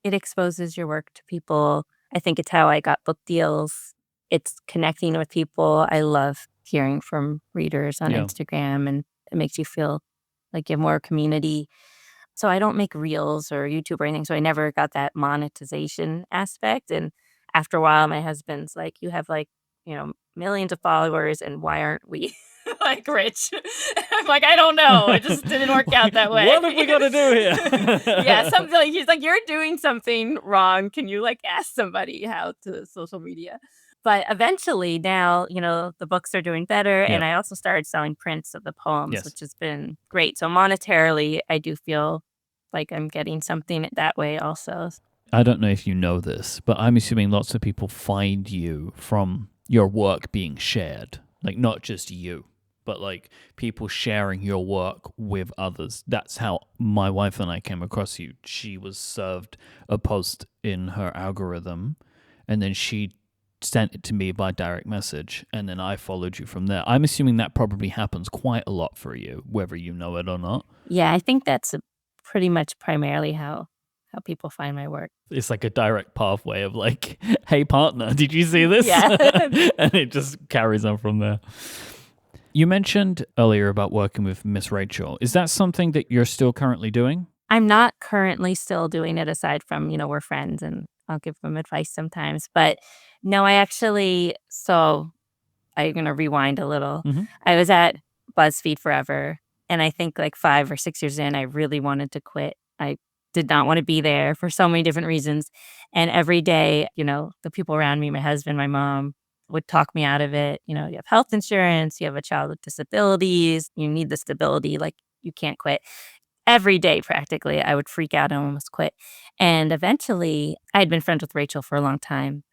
Speaker 2: it exposes your work to people. I think it's how I got book deals. It's connecting with people. I love hearing from readers on Instagram, and it makes you feel like you have more community. So I don't make reels or YouTube or anything. So I never got that monetization aspect. And after a while, my husband's like, you have millions of followers, and why aren't we rich? I'm like, I don't know. It just didn't work out that way.
Speaker 1: What have we got to do here?
Speaker 2: Yeah, something he's like, you're doing something wrong. Can you ask somebody how to social media? But eventually now, the books are doing better. And I also started selling prints of the poems, which has been great. So monetarily, I do feel like I'm getting something that way also.
Speaker 1: I don't know if you know this, but I'm assuming lots of people find you from your work being shared. Not just you, but people sharing your work with others. That's how my wife and I came across you. She was served a post in her algorithm, and then she sent it to me by direct message, and then I followed you from there. I'm assuming that probably happens quite a lot for you, whether you know it or not.
Speaker 2: Yeah, I think that's pretty much primarily how how people find my work.
Speaker 1: It's like a direct pathway of like, hey partner, did you see this?
Speaker 2: Yeah.
Speaker 1: And it just carries on from there. You mentioned earlier about working with Miss Rachel. Is that something that you're still currently doing?
Speaker 2: I'm not currently still doing it aside from, we're friends and I'll give them advice sometimes. But no, so I'm going to rewind a little.
Speaker 1: Mm-hmm.
Speaker 2: I was at BuzzFeed forever. And I think like 5 or 6 years in, I really wanted to quit. I did not want to be there for so many different reasons. And every day, the people around me, my husband, my mom, would talk me out of it. You have health insurance, you have a child with disabilities, you need the stability, like you can't quit. Every day, practically, I would freak out and almost quit. And eventually, I had been friends with Rachel for a long time.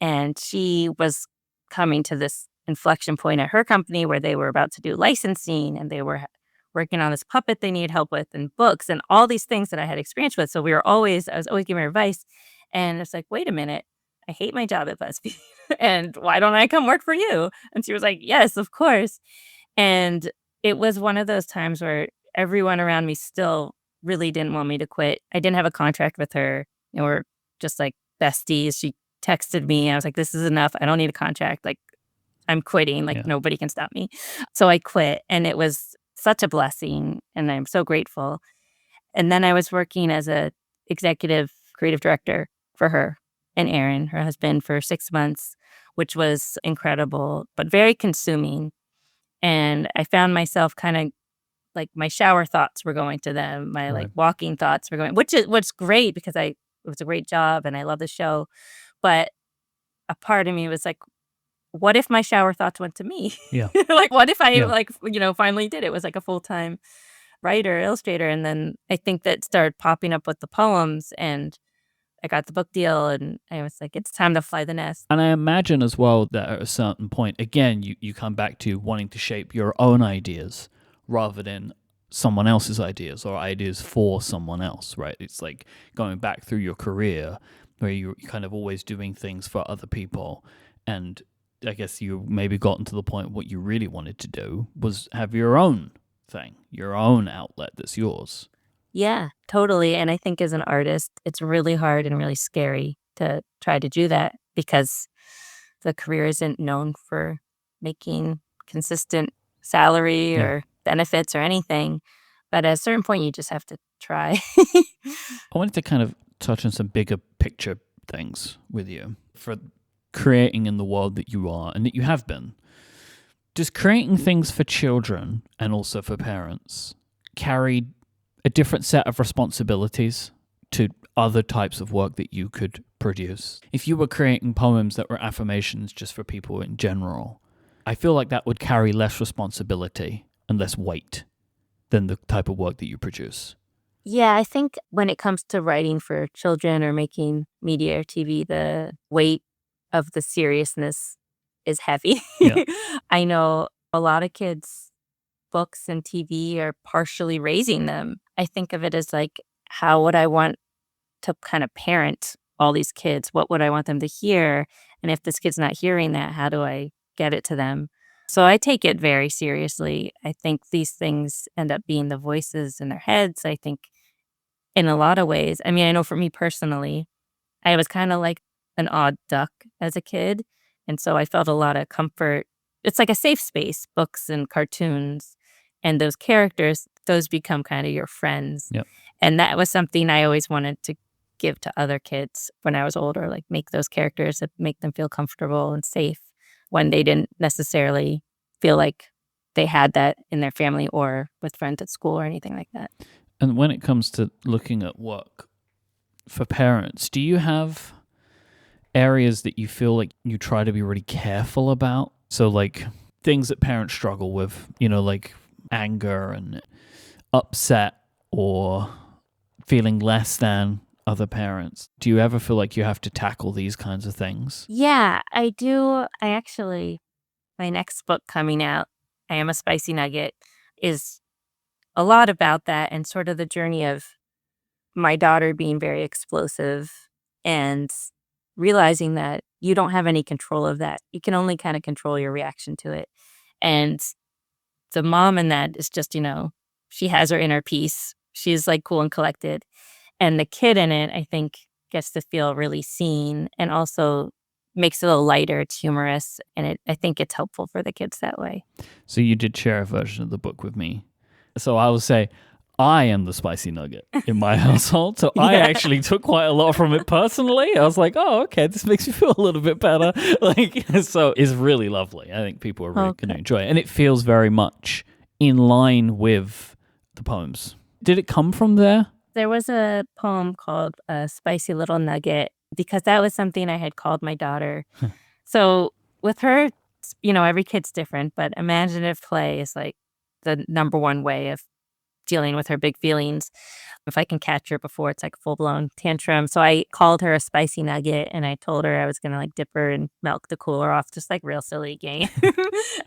Speaker 2: And she was coming to this inflection point at her company where they were about to do licensing and they were working on this puppet they needed help with and books and all these things that I had experience with. So I was always giving her advice. And it's like, wait a minute, I hate my job at BuzzFeed. And why don't I come work for you? And she was like, yes, of course. And it was one of those times where everyone around me still really didn't want me to quit. I didn't have a contract with her. We're just like besties. She texted me. I was like, this is enough. I don't need a contract. Like, I'm quitting. Like, nobody can stop me. So I quit. And it was such a blessing. And I'm so grateful. And then I was working as a executive creative director for her and Aaron, her husband, for 6 months, which was incredible, but very consuming. And I found myself kind of like my shower thoughts were going to them. My like walking thoughts were going, which is what's great because it was a great job and I love the show. But a part of me was like, what if my shower thoughts went to me?
Speaker 1: Yeah.
Speaker 2: Like, what if I finally did it? It was like a full-time writer, illustrator. And then I think that started popping up with the poems and I got the book deal and I was like, it's time to fly the nest.
Speaker 1: And I imagine as well that at a certain point, again, you come back to wanting to shape your own ideas rather than someone else's ideas or ideas for someone else, right? It's like going back through your career where you're kind of always doing things for other people. And I guess you maybe gotten to the point what you really wanted to do was have your own thing, your own outlet that's yours.
Speaker 2: Yeah, totally. And I think as an artist, it's really hard and really scary to try to do that because the career isn't known for making consistent salary or benefits or anything. But at a certain point, you just have to try.
Speaker 1: I wanted to kind of touch on some bigger picture things with you for creating in the world that you are and that you have been. Does creating things for children and also for parents carry a different set of responsibilities to other types of work that you could produce? If you were creating poems that were affirmations just for people in general, I feel like that would carry less responsibility and less weight than the type of work that you produce.
Speaker 2: Yeah, I think when it comes to writing for children or making media or TV, the weight of the seriousness is heavy.
Speaker 1: Yeah.
Speaker 2: I know a lot of kids' books and TV are partially raising them. I think of it as like, how would I want to kind of parent all these kids? What would I want them to hear? And if this kid's not hearing that, how do I get it to them? So I take it very seriously. I think these things end up being the voices in their heads. I think in a lot of ways, I mean, I know for me personally, I was kind of like an odd duck as a kid. And so I felt a lot of comfort. It's like a safe space, books and cartoons. And those characters, those become kind of your friends.
Speaker 1: Yep.
Speaker 2: And that was something I always wanted to give to other kids when I was older, like make those characters that make them feel comfortable and safe when they didn't necessarily feel like they had that in their family or with friends at school or anything like that.
Speaker 1: And when it comes to looking at work for parents, do you have areas that you feel like you try to be really careful about? So like things that parents struggle with, like anger and upset or feeling less than other parents. Do you ever feel like you have to tackle these kinds of things?
Speaker 2: Yeah, I do. My next book coming out, I Am a Spicy Nugget, is a lot about that and sort of the journey of my daughter being very explosive and realizing that you don't have any control of that. You can only kind of control your reaction to it. And the mom in that is just, she has her inner peace. She's like cool and collected. And the kid in it, I think, gets to feel really seen and also makes it a little lighter. It's humorous. And I think it's helpful for the kids that way.
Speaker 1: So you did share a version of the book with me. So I will say, I am the spicy nugget in my household. So I actually took quite a lot from it personally. I was like, oh, okay, this makes me feel a little bit better. So it's really lovely. I think people are really going to enjoy it. And it feels very much in line with the poems. Did it come from there?
Speaker 2: There was a poem called Spicy Little Nugget, because that was something I had called my daughter. So with her, every kid's different, but imaginative play is like the number one way of dealing with her big feelings. If I can catch her before it's like a full-blown tantrum. So I called her a spicy nugget, and I told her I was going to like dip her in milk to cool her off, just like real silly game.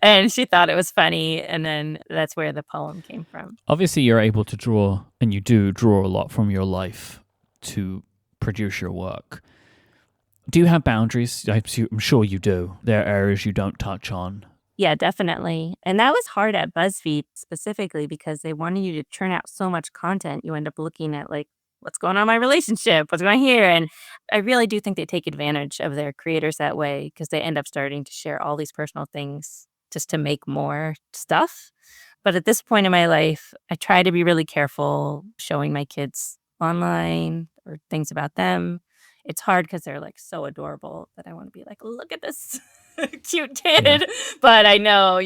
Speaker 2: And she thought it was funny. And then that's where the poem came from.
Speaker 1: Obviously, you're able to draw, and you do draw a lot from your life to produce your work. Do you have boundaries? I'm sure you do. There are areas you don't touch on.
Speaker 2: Yeah, definitely. And that was hard at BuzzFeed specifically because they wanted you to churn out so much content. You end up looking at like, what's going on in my relationship? What's going on here? And I really do think they take advantage of their creators that way because they end up starting to share all these personal things just to make more stuff. But at this point in my life, I try to be really careful showing my kids online or things about them. It's hard because they're like so adorable that I want to be like, look at this cute kid. Yeah. But I know,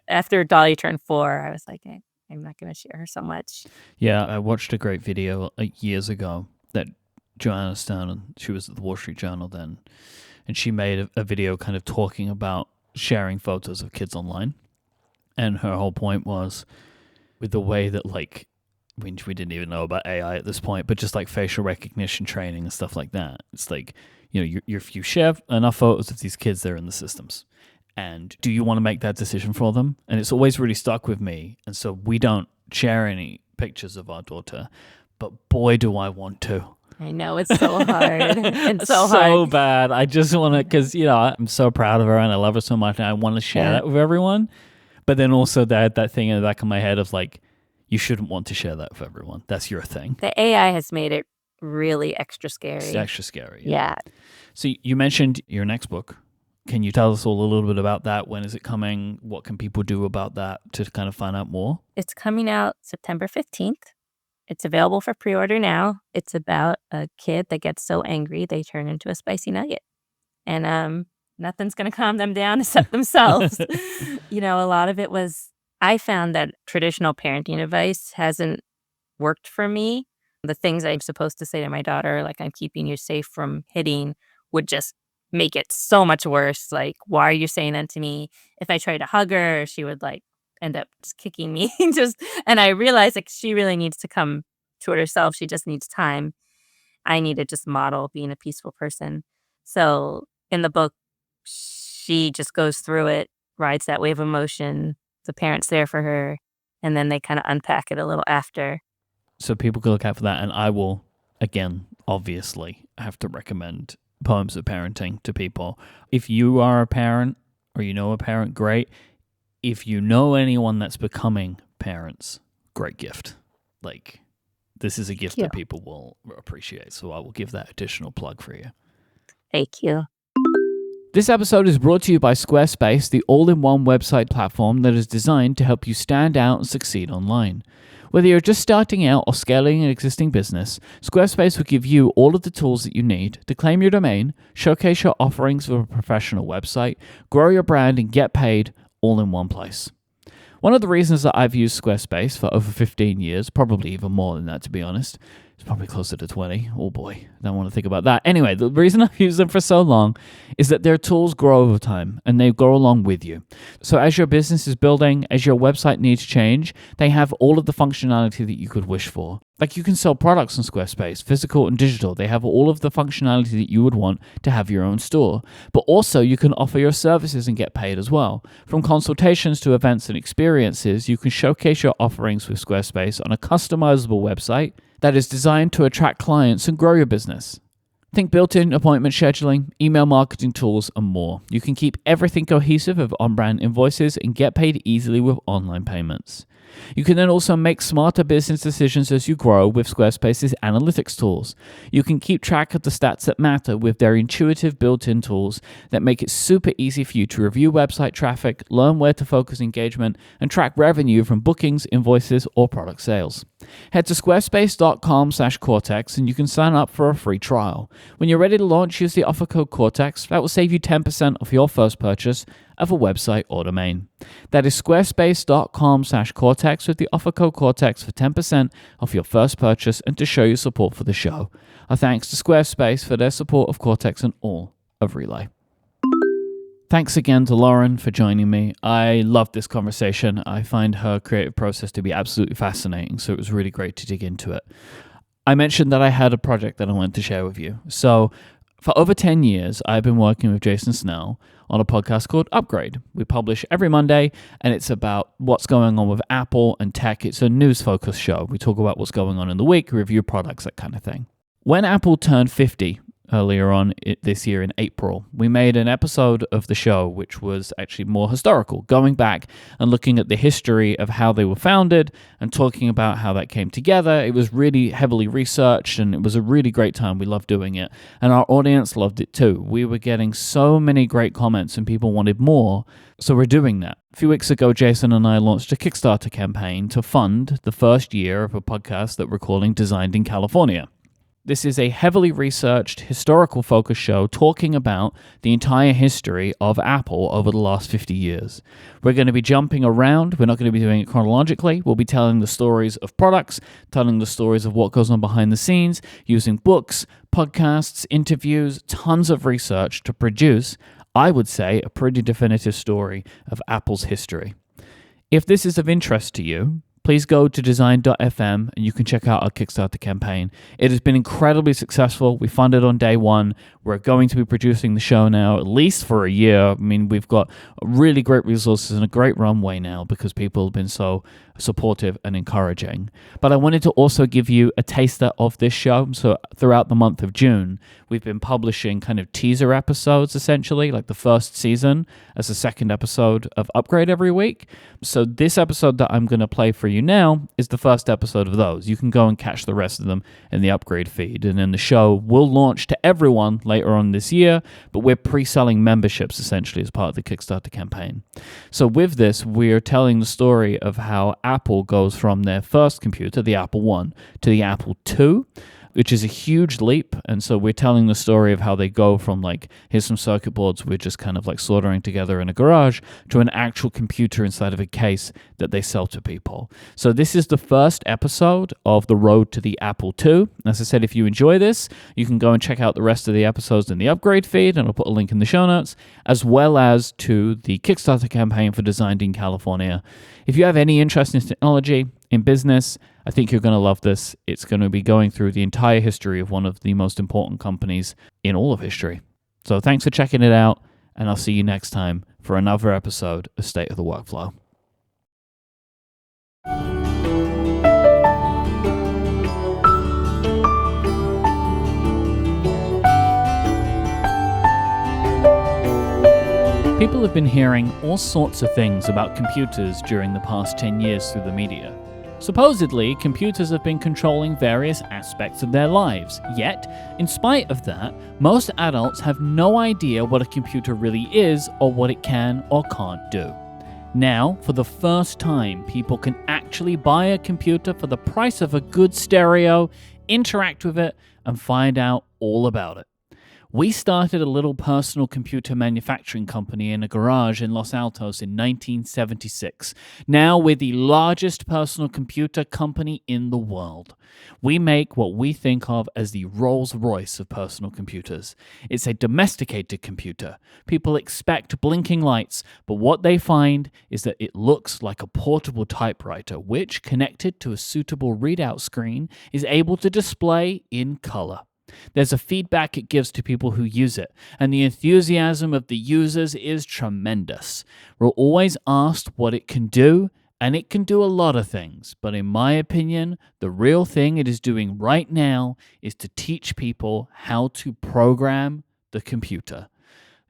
Speaker 2: after Dolly turned 4, I was like, hey, I'm not going to share her so much.
Speaker 1: Yeah, I watched a great video years ago that Joanna Stern, she was at the Wall Street Journal then, and she made a video kind of talking about sharing photos of kids online. And her whole point was with the way that like, we didn't even know about AI at this point, but just like facial recognition training and stuff like that. It's like, if you share enough photos of these kids, they're in the systems. And do you want to make that decision for them? And it's always really stuck with me. And so we don't share any pictures of our daughter, but boy, do I want to.
Speaker 2: I know, it's so hard. It's so hard.
Speaker 1: So bad. I just want to, because, I'm so proud of her and I love her so much and I want to share that with everyone. But then also that thing in the back of my head of like, you shouldn't want to share that with everyone. That's your thing.
Speaker 2: The AI has made it really extra scary.
Speaker 1: It's extra scary.
Speaker 2: Yeah.
Speaker 1: So you mentioned your next book. Can you tell us all a little bit about that? When is it coming? What can people do about that to kind of find out more?
Speaker 2: It's coming out September 15th. It's available for pre-order now. It's about a kid that gets so angry they turn into a spicy nugget. And nothing's going to calm them down except themselves. A lot of it was, I found that traditional parenting advice hasn't worked for me. The things I'm supposed to say to my daughter, like I'm keeping you safe from hitting, would just make it so much worse. Like, why are you saying that to me? If I tried to hug her, she would like end up just kicking me. And I realized like she really needs to come to it herself. She just needs time. I need to just model being a peaceful person. So in the book, she just goes through it, rides that wave of emotion. The parent's there for her, and then they kind of unpack it a little after.
Speaker 1: So people can look out for that, and I will, again, obviously, have to recommend Poems of Parenting to people. If you are a parent, or you know a parent, great. If you know anyone that's becoming parents, great gift. Like, this is a gift that people will appreciate, so I will give that additional plug for you.
Speaker 2: Thank you.
Speaker 1: This episode is brought to you by Squarespace, the all-in-one website platform that is designed to help you stand out and succeed online. Whether you're just starting out or scaling an existing business, Squarespace will give you all of the tools that you need to claim your domain, showcase your offerings with a professional website, grow your brand, and get paid all in one place. One of the reasons that I've used Squarespace for over 15 years, probably even more than that to be honest, it's probably closer to 20. Oh boy, I don't want to think about that. Anyway, the reason I've used them for so long is that their tools grow over time and they grow along with you. So as your business is building, as your website needs change, they have all of the functionality that you could wish for. Like you can sell products on Squarespace, physical and digital. They have all of the functionality that you would want to have your own store. But also you can offer your services and get paid as well. From consultations to events and experiences, you can showcase your offerings with Squarespace on a customizable website that is designed to attract clients and grow your business. Think built-in appointment scheduling, email marketing tools, and more. You can keep everything cohesive with on-brand invoices and get paid easily with online payments. You can then also make smarter business decisions as you grow with Squarespace's analytics tools. You can keep track of the stats that matter with their intuitive built-in tools that make it super easy for you to review website traffic, learn where to focus engagement, and track revenue from bookings, invoices, or product sales. Head to squarespace.com/Cortex and you can sign up for a free trial. When you're ready to launch, use the offer code Cortex. That will save you 10% off your first purchase of a website or domain. That is squarespace.com/Cortex with the offer code Cortex for 10% off your first purchase and to show your support for the show. Our thanks to Squarespace for their support of Cortex and all of Relay. Thanks again to Loryn for joining me. I loved this conversation. I find her creative process to be absolutely fascinating, so it was really great to dig into it. I mentioned that I had a project that I wanted to share with you. So for over 10 years, I've been working with Jason Snell on a podcast called Upgrade. We publish every Monday, and it's about what's going on with Apple and tech. It's a news-focused show. We talk about what's going on in the week, review products, that kind of thing. When Apple turned 50, earlier on this year in April, we made an episode of the show which was actually more historical, going back and looking at the history of how they were founded and talking about how that came together. It was really heavily researched and it was a really great time. We loved doing it and our audience loved it too. We were getting so many great comments and people wanted more, so we're doing that. A few weeks ago, Jason and I launched a Kickstarter campaign to fund the first year of a podcast that we're calling Designed in California. This is a heavily researched, historical-focused show talking about the entire history of Apple over the last 50 years. We're going to be jumping around. We're not going to be doing it chronologically. We'll be telling the stories of products, telling the stories of what goes on behind the scenes, using books, podcasts, interviews, tons of research to produce, I would say, a pretty definitive story of Apple's history. If this is of interest to you, please go to design.fm and you can check out our Kickstarter campaign. It has been incredibly successful. We funded on day one. We're going to be producing the show now at least for a year. I mean, we've got really great resources and a great runway now because people have been so supportive and encouraging. But I wanted to also give you a taster of this show. So throughout the month of June, we've been publishing kind of teaser episodes, essentially, like the first season as a second episode of Upgrade every week. So this episode that I'm going to play for you now is the first episode of those. You can go and catch the rest of them in the Upgrade feed. And then the show will launch to everyone later on this year, but we're pre-selling memberships essentially as part of the Kickstarter campaign. So with this, we're telling the story of how Apple goes from their first computer, the Apple I, to the Apple II, which is a huge leap. And so we're telling the story of how they go from like, here's some circuit boards we're just kind of like soldering together in a garage to an actual computer inside of a case that they sell to people. So this is the first episode of the road to the Apple II. As I said, if you enjoy this, you can go and check out the rest of the episodes in the Upgrade feed, and I'll put a link in the show notes, as well as to the Kickstarter campaign for Designed in California. If you have any interest in technology, in business, I think you're going to love this. It's going to be going through the entire history of one of the most important companies in all of history. So thanks for checking it out, and I'll see you next time for another episode of State of the Workflow. People have been hearing all sorts of things about computers during the past 10 years through the media. Supposedly, computers have been controlling various aspects of their lives. Yet, in spite of that, most adults have no idea what a computer really is or what it can or can't do. Now, for the first time, people can actually buy a computer for the price of a good stereo, interact with it, and find out all about it. We started a little personal computer manufacturing company in a garage in Los Altos in 1976. Now we're the largest personal computer company in the world. We make what we think of as the Rolls-Royce of personal computers. It's a domesticated computer. People expect blinking lights, but what they find is that it looks like a portable typewriter, which, connected to a suitable readout screen, is able to display in color. There's a feedback it gives to people who use it, and the enthusiasm of the users is tremendous. We're always asked what it can do, and it can do a lot of things, but in my opinion, the real thing it is doing right now is to teach people how to program the computer.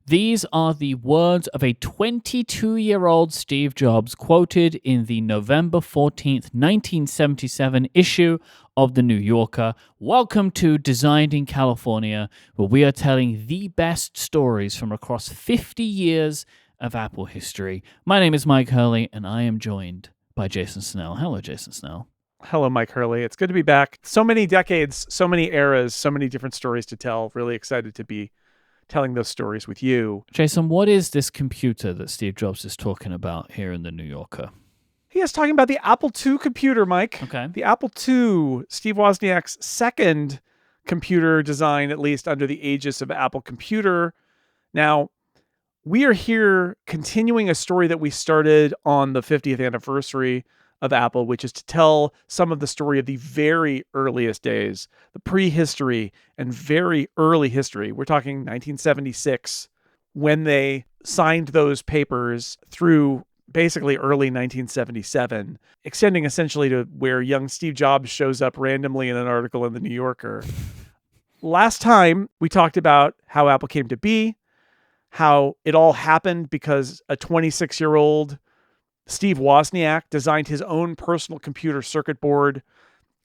Speaker 1: These are the words of a 22-year-old Steve Jobs quoted in the November 14th, 1977 issue of The New Yorker. Welcome to Designed in California, where we are telling the best stories from across 50 years of Apple history. My name is Myke Hurley, and I am joined by Jason Snell. Hello, Jason Snell.
Speaker 3: Hello, Myke Hurley. It's good to be back. So many decades, so many eras, so many different stories to tell. Really excited to be telling those stories with you.
Speaker 1: Jason, what is this computer that Steve Jobs is talking about here in The New Yorker?
Speaker 3: He is talking about the Apple II computer, Myke.
Speaker 1: Okay.
Speaker 3: The Apple II, Steve Wozniak's second computer design, at least under the aegis of Apple Computer. Now, we are here continuing a story that we started on the 50th anniversary of Apple, which is to tell some of the story of the very earliest days, the prehistory and very early history. We're talking 1976, when they signed those papers through basically early 1977, extending essentially to where young Steve Jobs shows up randomly in an article in The New Yorker. Last time, we talked about how Apple came to be, how it all happened because a 26-year-old Steve Wozniak designed his own personal computer circuit board,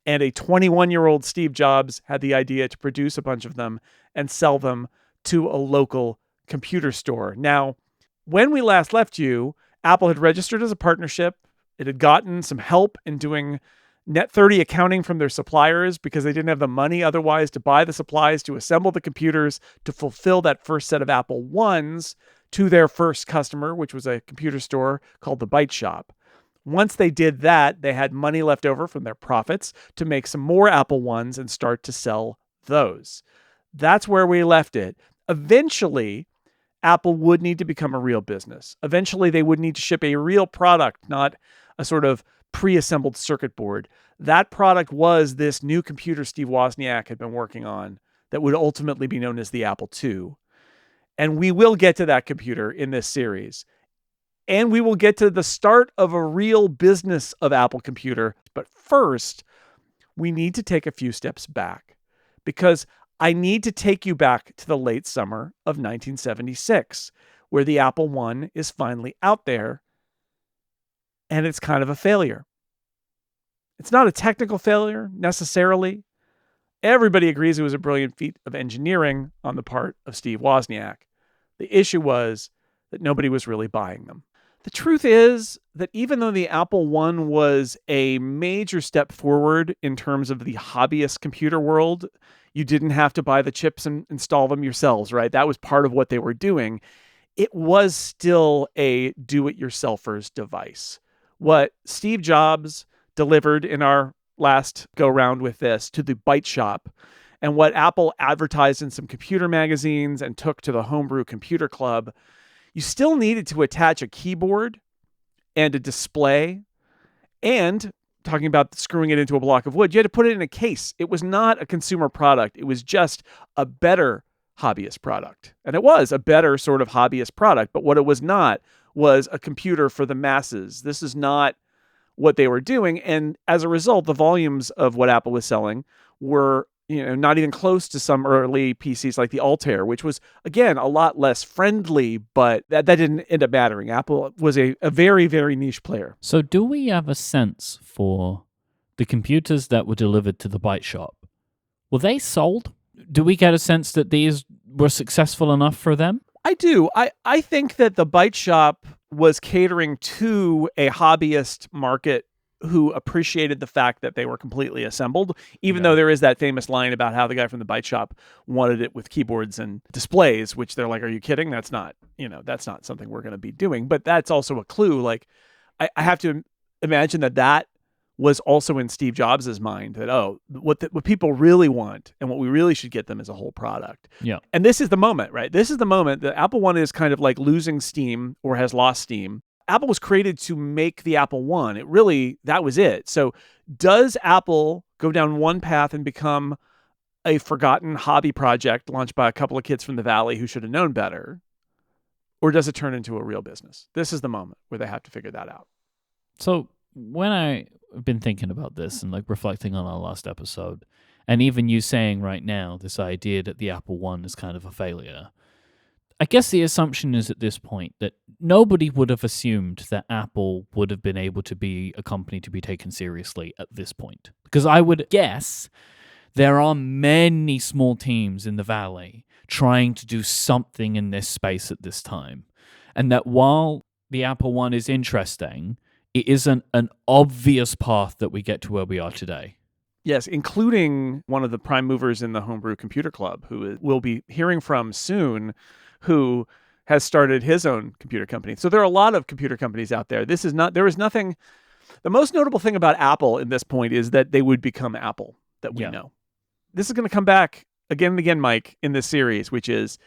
Speaker 3: and a 21-year-old Steve Jobs had the idea to produce a bunch of them and sell them to a local computer store. Now, when we last left you, Apple had registered as a partnership. It had gotten some help in doing Net 30 accounting from their suppliers because they didn't have the money otherwise to buy the supplies to assemble the computers to fulfill that first set of Apple Ones to their first customer, which was a computer store called the Byte Shop. Once they did that, they had money left over from their profits to make some more Apple Ones and start to sell those. That's where we left it. Eventually, Apple would need to become a real business. Eventually, they would need to ship a real product, not a sort of pre-assembled circuit board. That product was this new computer Steve Wozniak had been working on that would ultimately be known as the Apple II. And we will get to that computer in this series. And we will get to the start of a real business of Apple Computer. But first, we need to take a few steps back because I need to take you back to the late summer of 1976, where the Apple I is finally out there, and it's kind of a failure. It's not a technical failure necessarily. Everybody agrees it was a brilliant feat of engineering on the part of Steve Wozniak. The issue was that nobody was really buying them. The truth is that even though the Apple I was a major step forward in terms of the hobbyist computer world, you didn't have to buy the chips and install them yourselves, right? That was part of what they were doing. It was still a do-it-yourselfer's device. What Steve Jobs delivered in our last go-round with this to the Byte Shop, and what Apple advertised in some computer magazines and took to the Homebrew Computer Club, you still needed to attach a keyboard and a display, and talking about screwing it into a block of wood, you had to put it in a case. It was not a consumer product. It was just a better hobbyist product. And it was a better sort of hobbyist product, but what it was not was a computer for the masses. This is not what they were doing. And as a result, the volumes of what Apple was selling were not even close to some early PCs like the Altair, which was, again, a lot less friendly, but that didn't end up mattering. Apple was a very, very niche player.
Speaker 1: So do we have a sense for the computers that were delivered to the Byte Shop? Were they sold? Do we get a sense that these were successful enough for them?
Speaker 3: I do. I think that the Byte Shop was catering to a hobbyist market who appreciated the fact that they were completely assembled, even though there is that famous line about how the guy from the Byte Shop wanted it with keyboards and displays, which they're like, are you kidding? That's not something we're going to be doing. But that's also a clue. Like, I have to imagine that was also in Steve Jobs' mind, that, what people really want and what we really should get them is a whole product.
Speaker 1: Yeah.
Speaker 3: And this is the moment, right? This is the moment that Apple I is kind of like losing steam or has lost steam. Apple was created to make the Apple I. That was it. So does Apple go down one path and become a forgotten hobby project launched by a couple of kids from the Valley who should have known better? Or does it turn into a real business? This is the moment where they have to figure that out.
Speaker 1: So when I've been thinking about this and like reflecting on our last episode, and even you saying right now, this idea that the Apple I is kind of a failure, I guess the assumption is at this point that nobody would have assumed that Apple would have been able to be a company to be taken seriously at this point. Because I would guess there are many small teams in the Valley trying to do something in this space at this time. And that while the Apple One is interesting, it isn't an obvious path that we get to where we are today.
Speaker 3: Yes, including one of the prime movers in the Homebrew Computer Club, who we'll be hearing from soon, who has started his own computer company. So there are a lot of computer companies out there. There is nothing. The most notable thing about Apple in this point is that they would become Apple that we know. This is going to come back again and again, Myke, in this series, which is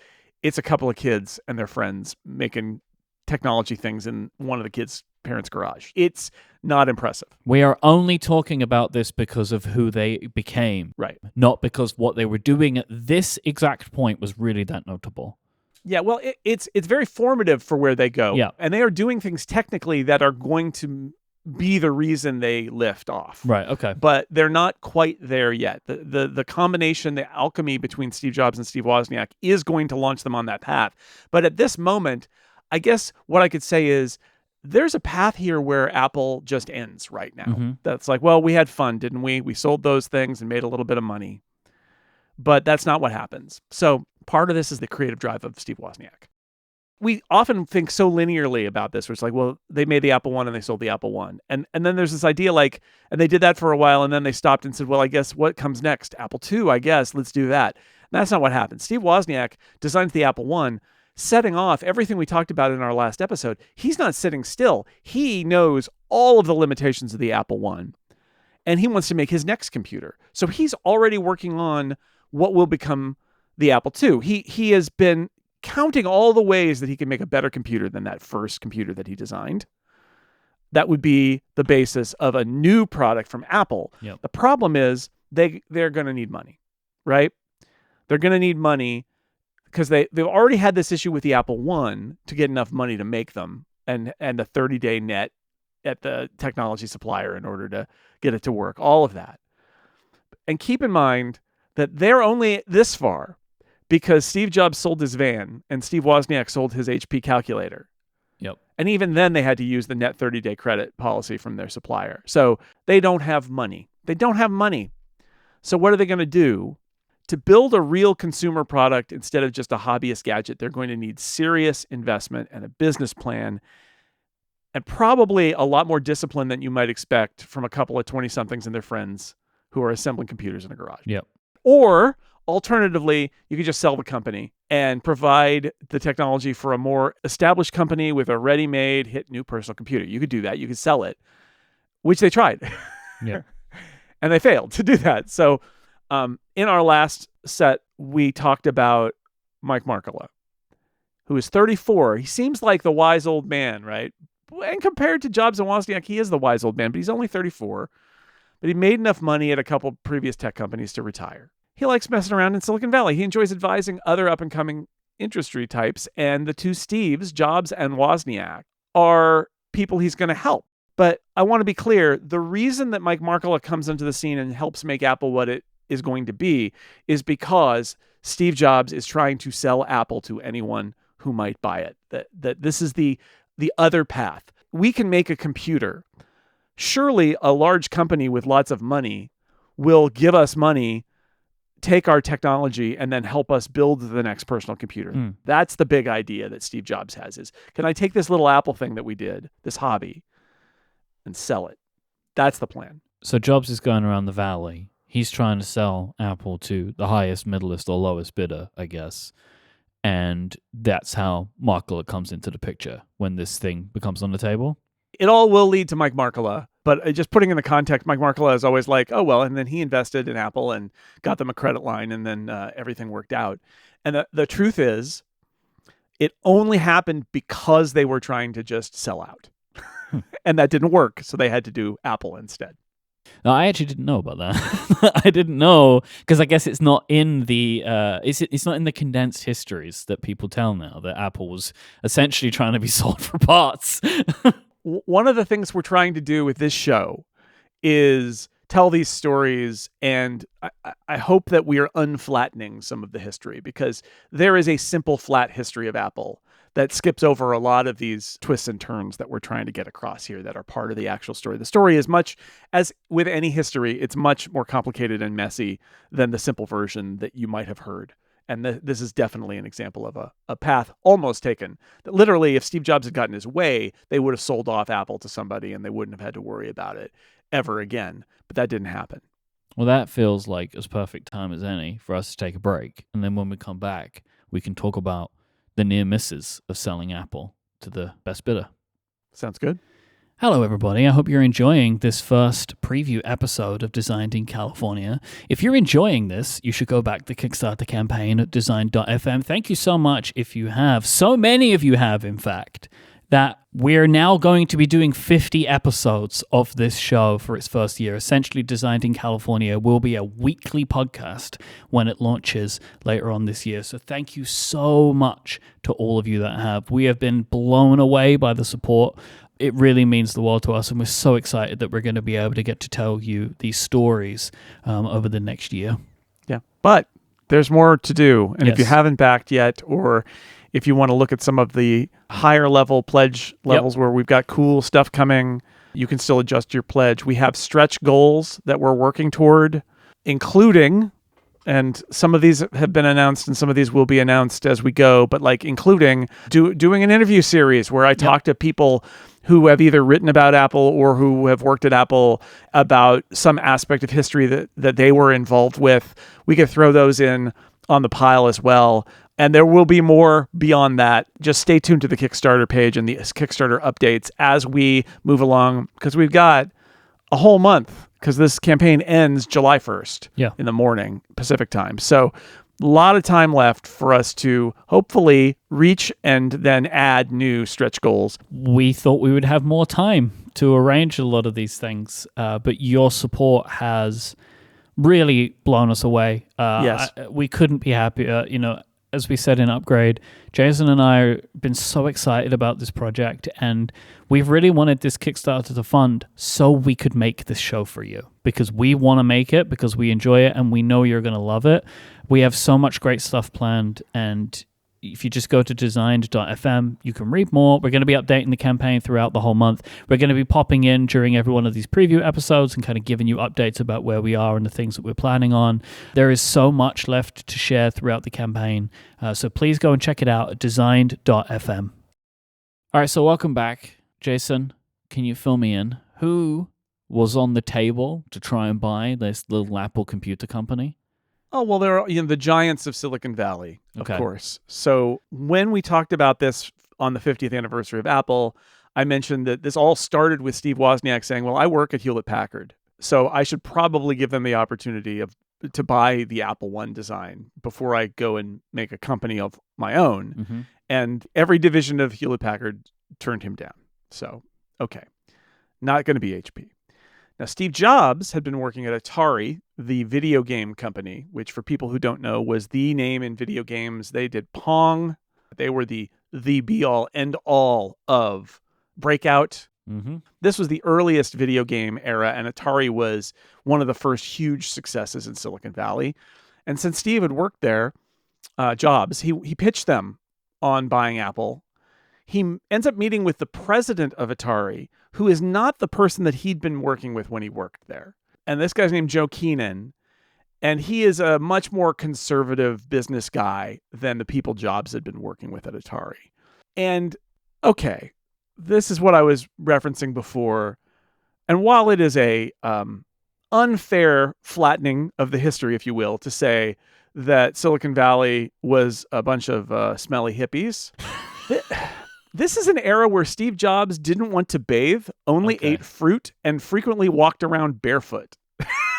Speaker 3: it's a couple of kids and their friends making technology things in one of the kids' parents' garage. It's not impressive.
Speaker 1: We are only talking about this because of who they became.
Speaker 3: Right.
Speaker 1: Not because what they were doing at this exact point was really that notable.
Speaker 3: Yeah, well, it's very formative for where they go.
Speaker 1: Yeah.
Speaker 3: And they are doing things technically that are going to be the reason they lift off.
Speaker 1: Right, okay.
Speaker 3: But they're not quite there yet. The combination, the alchemy between Steve Jobs and Steve Wozniak is going to launch them on that path. But at this moment, I guess what I could say is there's a path here where Apple just ends right now.
Speaker 1: Mm-hmm.
Speaker 3: That's like, well, we had fun, didn't we? We sold those things and made a little bit of money. But that's not what happens. So part of this is the creative drive of Steve Wozniak. We often think so linearly about this, where it's like, well, they made the Apple One and they sold the Apple One. And then there's this idea like, and they did that for a while, and then they stopped and said, well, I guess what comes next? Apple II, I guess, let's do that. And that's not what happened. Steve Wozniak designs the Apple One, setting off everything we talked about in our last episode. He's not sitting still. He knows all of the limitations of the Apple One, and he wants to make his next computer. So he's already working on what will become the Apple II. He has been counting all the ways that he can make a better computer than that first computer that he designed. That would be the basis of a new product from Apple.
Speaker 1: Yep.
Speaker 3: The problem is they're going to need money, right? They're going to need money because they've already had this issue with the Apple One to get enough money to make them and the 30-day net at the technology supplier in order to get it to work, all of that. And keep in mind that they're only this far because Steve Jobs sold his van and Steve Wozniak sold his HP calculator.
Speaker 1: Yep.
Speaker 3: And even then they had to use the net 30-day credit policy from their supplier. So they don't have money. They don't have money. So what are they going to do? To build a real consumer product instead of just a hobbyist gadget, they're going to need serious investment and a business plan and probably a lot more discipline than you might expect from a couple of 20-somethings and their friends who are assembling computers in a garage.
Speaker 1: Yep.
Speaker 3: Or alternatively, you could just sell the company and provide the technology for a more established company with a ready-made hit new personal computer. You could do that. You could sell it, which they tried.
Speaker 1: Yeah.
Speaker 3: And they failed to do that. So in our last set, we talked about Myke Markkula, who is 34. He seems like the wise old man, right? And compared to Jobs and Wozniak, he is the wise old man, but he's only 34. But he made enough money at a couple previous tech companies to retire. He likes messing around in Silicon Valley. He enjoys advising other up-and-coming industry types, and the two Steves, Jobs and Wozniak, are people he's going to help. But I want to be clear, the reason that Myke Markkula comes into the scene and helps make Apple what it is going to be is because Steve Jobs is trying to sell Apple to anyone who might buy it. That this is the other path. We can make a computer. Surely a large company with lots of money will give us money, take our technology, and then help us build the next personal computer. That's the big idea that Steve Jobs has is, can I take this little Apple thing that we did, this hobby, and sell it? That's the plan.
Speaker 1: So Jobs is going around the valley. He's trying to sell Apple to the highest, middlest, or lowest bidder, I guess. And that's how Markkula comes into the picture when this thing becomes on the table.
Speaker 3: It all will lead to Myke Markkula, but just putting in the context, Myke Markkula is always like, oh, well, and then he invested in Apple and got them a credit line, and then everything worked out. And the truth is, it only happened because they were trying to just sell out. And that didn't work, so they had to do Apple instead.
Speaker 1: No, I actually didn't know about that. I didn't know because I guess it's not in the it's not in the condensed histories that people tell now that Apple was essentially trying to be sold for parts.
Speaker 3: One of the things we're trying to do with this show is tell these stories, and I hope that we are unflattening some of the history, because there is a simple, flat history of Apple that skips over a lot of these twists and turns that we're trying to get across here that are part of the actual story. The story is much, as with any history, it's much more complicated and messy than the simple version that you might have heard. And this is definitely an example of a path almost taken. That literally, if Steve Jobs had gotten his way, they would have sold off Apple to somebody and they wouldn't have had to worry about it ever again. But that didn't happen.
Speaker 1: Well, that feels like as perfect time as any for us to take a break. And then when we come back, we can talk about the near misses of selling Apple to the best bidder.
Speaker 3: Sounds good.
Speaker 1: Hello, everybody. I hope you're enjoying this first preview episode of Designed in California. If you're enjoying this, you should go back to the Kickstarter campaign at design.fm. Thank you so much if you have. So many of you have, in fact, that we're now going to be doing 50 episodes of this show for its first year. Essentially, Designed in California will be a weekly podcast when it launches later on this year. So thank you so much to all of you that have. We have been blown away by the support. It really means the world to us, and we're so excited that we're going to be able to get to tell you these stories over the next year.
Speaker 3: Yeah, but there's more to do. And if you haven't backed yet, or if you want to look at some of the higher level pledge levels where we've got cool stuff coming, you can still adjust your pledge. We have stretch goals that we're working toward, including, and some of these have been announced and some of these will be announced as we go, but like including doing an interview series where I talk to people who have either written about Apple or who have worked at Apple about some aspect of history that they were involved with. We could throw those in on the pile as well. And there will be more beyond that. Just stay tuned to the Kickstarter page and the Kickstarter updates as we move along, because we've got a whole month, because this campaign ends July 1st in the morning, Pacific time. So a lot of time left for us to hopefully reach and then add new stretch goals.
Speaker 1: We thought we would have more time to arrange a lot of these things, but your support has really blown us away. We couldn't be happier. As we said in Upgrade, Jason and I have been so excited about this project, and we've really wanted this Kickstarter to fund so we could make this show for you, because we want to make it, because we enjoy it, and we know you're going to love it. We have so much great stuff planned, and if you just go to designed.fm, you can read more. We're going to be updating the campaign throughout the whole month. We're going to be popping in during every one of these preview episodes and kind of giving you updates about where we are and the things that we're planning on. There is so much left to share throughout the campaign. So please go and check it out at designed.fm. All right, so welcome back. Jason, can you fill me in? Who was on the table to try and buy this little Apple computer company?
Speaker 3: Oh, well, there are the giants of Silicon Valley, of course. So when we talked about this on the 50th anniversary of Apple, I mentioned that this all started with Steve Wozniak saying, well, I work at Hewlett-Packard, so I should probably give them the opportunity to buy the Apple I design before I go and make a company of my own. Mm-hmm. And every division of Hewlett-Packard turned him down. So, okay, not going to be HP. Now, Steve Jobs had been working at Atari, the video game company, which for people who don't know was the name in video games. They did Pong. They were the be-all, end-all of Breakout. Mm-hmm. This was the earliest video game era, and Atari was one of the first huge successes in Silicon Valley. And since Steve had worked there, Jobs, he pitched them on buying Apple. He ends up meeting with the president of Atari, who is not the person that he'd been working with when he worked there. And this guy's named Joe Keenan, and he is a much more conservative business guy than the people Jobs had been working with at Atari. And, okay, this is what I was referencing before. And while it is a unfair flattening of the history, if you will, to say that Silicon Valley was a bunch of smelly hippies, this is an era where Steve Jobs didn't want to bathe, only ate fruit, and frequently walked around barefoot.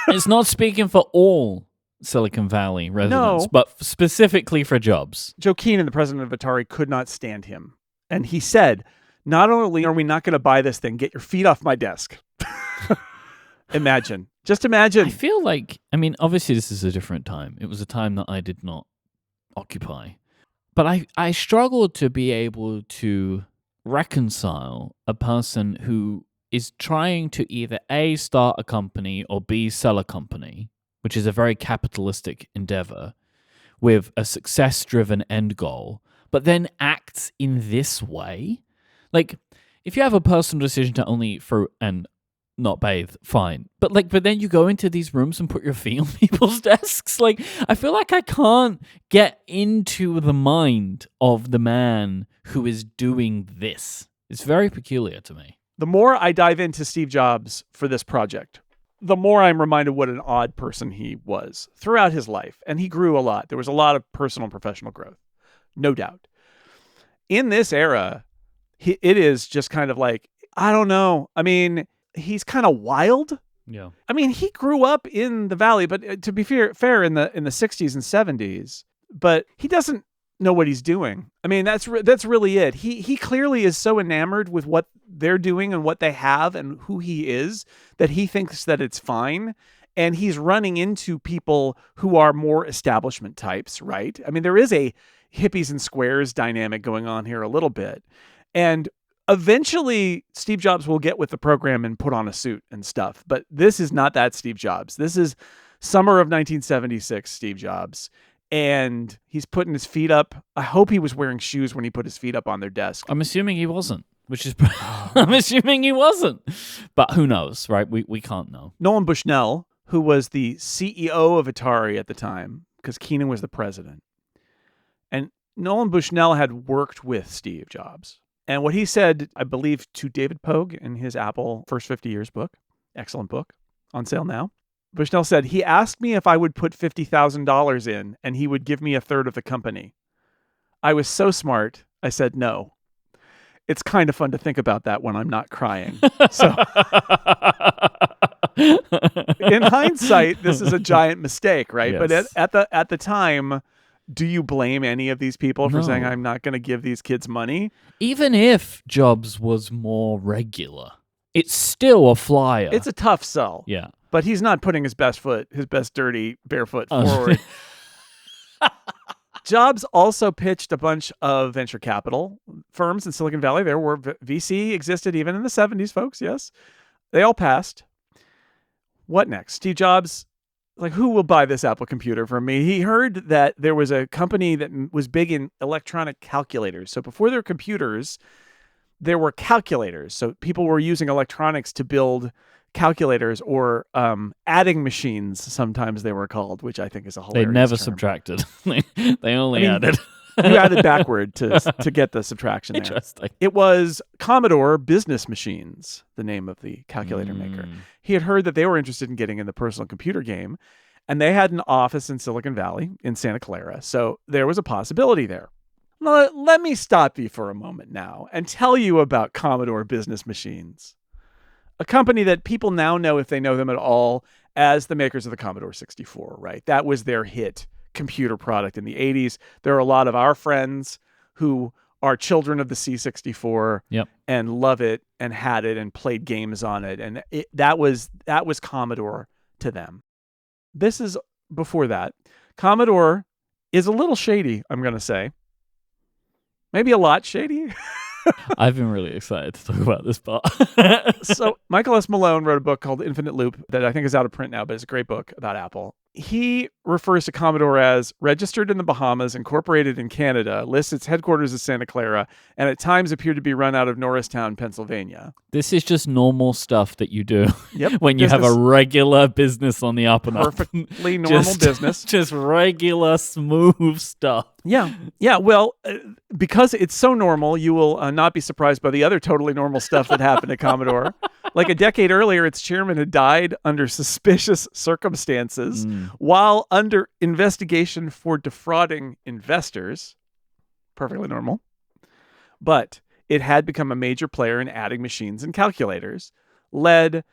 Speaker 1: It's not speaking for all Silicon Valley residents, but specifically for Jobs.
Speaker 3: Joe Keenan, the president of Atari, could not stand him. And he said, not only are we not going to buy this thing, get your feet off my desk. Imagine. Just imagine.
Speaker 1: I feel like, obviously this is a different time. It was a time that I did not occupy. But I struggled to be able to reconcile a person who is trying to either A, start a company, or B, sell a company, which is a very capitalistic endeavor with a success-driven end goal, but then acts in this way. Like, if you have a personal decision to only eat fruit and not bathe, fine. But then you go into these rooms and put your feet on people's desks. Like, I feel like I can't get into the mind of the man who is doing this. It's very peculiar to me.
Speaker 3: The more I dive into Steve Jobs for this project, the more I'm reminded what an odd person he was throughout his life. And he grew a lot. There was a lot of personal and professional growth, no doubt. In this era, it is just kind of like, I don't know. I mean, he's kind of wild.
Speaker 1: Yeah.
Speaker 3: I mean, he grew up in the Valley, but to be fair in the 60s and 70s, but he doesn't know what he's doing. I mean, that's really it. He clearly is so enamored with what they're doing and what they have and who he is that he thinks that it's fine. And he's running into people who are more establishment types, right? I mean, there is a hippies and squares dynamic going on here a little bit. And eventually, Steve Jobs will get with the program and put on a suit and stuff. But this is not that Steve Jobs. This is summer of 1976 Steve Jobs. And he's putting his feet up. I hope he was wearing shoes when he put his feet up on their desk.
Speaker 1: I'm assuming he wasn't, which is... I'm assuming he wasn't. But who knows, right? We can't know.
Speaker 3: Nolan Bushnell, who was the CEO of Atari at the time, because Keenan was the president. And Nolan Bushnell had worked with Steve Jobs. And what he said, I believe, to David Pogue in his Apple First 50 Years book, excellent book, on sale now. Bushnell said, he asked me if I would put $50,000 in and he would give me a third of the company. I was so smart, I said no. It's kind of fun to think about that when I'm not crying. So, in hindsight, this is a giant mistake, right?
Speaker 1: Yes.
Speaker 3: But at the time, do you blame any of these people for saying, I'm not going to give these kids money?
Speaker 1: Even if Jobs was more regular, it's still a flyer.
Speaker 3: It's a tough sell.
Speaker 1: Yeah.
Speaker 3: But he's not putting his best dirty barefoot forward. Jobs also pitched a bunch of venture capital firms in Silicon Valley. There were VC existed even in the 70s, folks. Yes. They all passed. What next? Steve Jobs, like, who will buy this Apple computer from me? He heard that there was a company that was big in electronic calculators. So before there were computers, there were calculators. So people were using electronics to build calculators or adding machines, sometimes they were called, which I think is a hilarious
Speaker 1: They never
Speaker 3: term.
Speaker 1: subtracted. They only added.
Speaker 3: You added backward to get the subtraction there.
Speaker 1: Interesting.
Speaker 3: It was Commodore Business Machines, the name of the calculator maker. He had heard that they were interested in getting in the personal computer game, and they had an office in Silicon Valley in Santa Clara. So there was a possibility there. Let me stop you for a moment now and tell you about Commodore Business Machines, a company that people now know, if they know them at all, as the makers of the Commodore 64, right? That was their hit computer product in the 80s. There are a lot of our friends who are children of the C64 and love it and had it and played games on it. And that was Commodore to them. This is before that. Commodore is a little shady, I'm going to say. Maybe a lot shady.
Speaker 1: I've been really excited to talk about this part.
Speaker 3: So Michael S. Malone wrote a book called Infinite Loop that I think is out of print now, but it's a great book about Apple. He refers to Commodore as registered in the Bahamas, incorporated in Canada, lists its headquarters as Santa Clara, and at times appeared to be run out of Norristown, Pennsylvania.
Speaker 1: This is just normal stuff that you do when you
Speaker 3: business.
Speaker 1: have a regular business on the up and up.
Speaker 3: Perfectly normal business.
Speaker 1: Just regular, smooth stuff.
Speaker 3: Yeah. Well, because it's so normal, you will not be surprised by the other totally normal stuff that happened at Commodore. Like a decade earlier, its chairman had died under suspicious circumstances while under investigation for defrauding investors. Perfectly normal. But it had become a major player in adding machines and calculators, led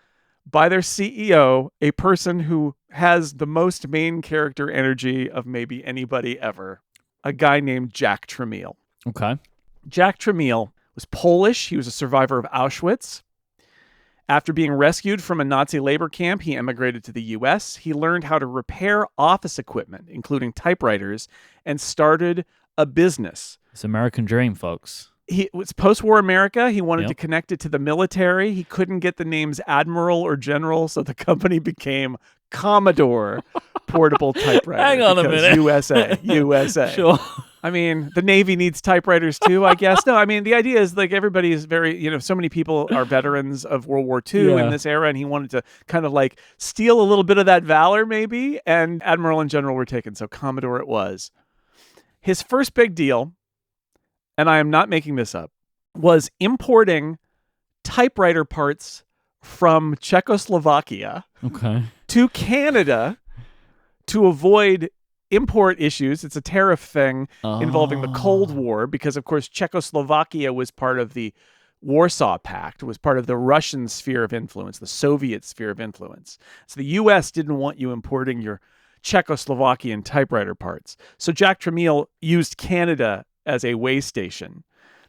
Speaker 3: by their CEO, a person who has the most main character energy of maybe anybody ever, a guy named Jack Tramiel.
Speaker 1: Okay.
Speaker 3: Jack Tramiel was Polish. He was a survivor of Auschwitz. After being rescued from a Nazi labor camp, he emigrated to the U.S. He learned how to repair office equipment, including typewriters, and started a business.
Speaker 1: It's American dream, folks.
Speaker 3: It was post-war America. He wanted
Speaker 1: Yep.
Speaker 3: to connect it to the military. He couldn't get the names Admiral or General, so the company became Commodore Portable Typewriter.
Speaker 1: Hang on a
Speaker 3: because
Speaker 1: minute.
Speaker 3: USA.
Speaker 1: Sure.
Speaker 3: I mean, the Navy needs typewriters too, I guess. No, I mean, the idea is like everybody is very, so many people are veterans of World War II
Speaker 1: Yeah.
Speaker 3: in this era, and he wanted to kind of like steal a little bit of that valor maybe, and Admiral and General were taken, so Commodore it was. His first big deal, and I am not making this up, was importing typewriter parts from Czechoslovakia
Speaker 1: Okay.
Speaker 3: to Canada to avoid import issues. It's a tariff thing involving the Cold War because, of course, Czechoslovakia was part of the Warsaw Pact, was part of the Russian sphere of influence, the Soviet sphere of influence. So the U.S. didn't want you importing your Czechoslovakian typewriter parts. So Jack Tramiel used Canada as a way station.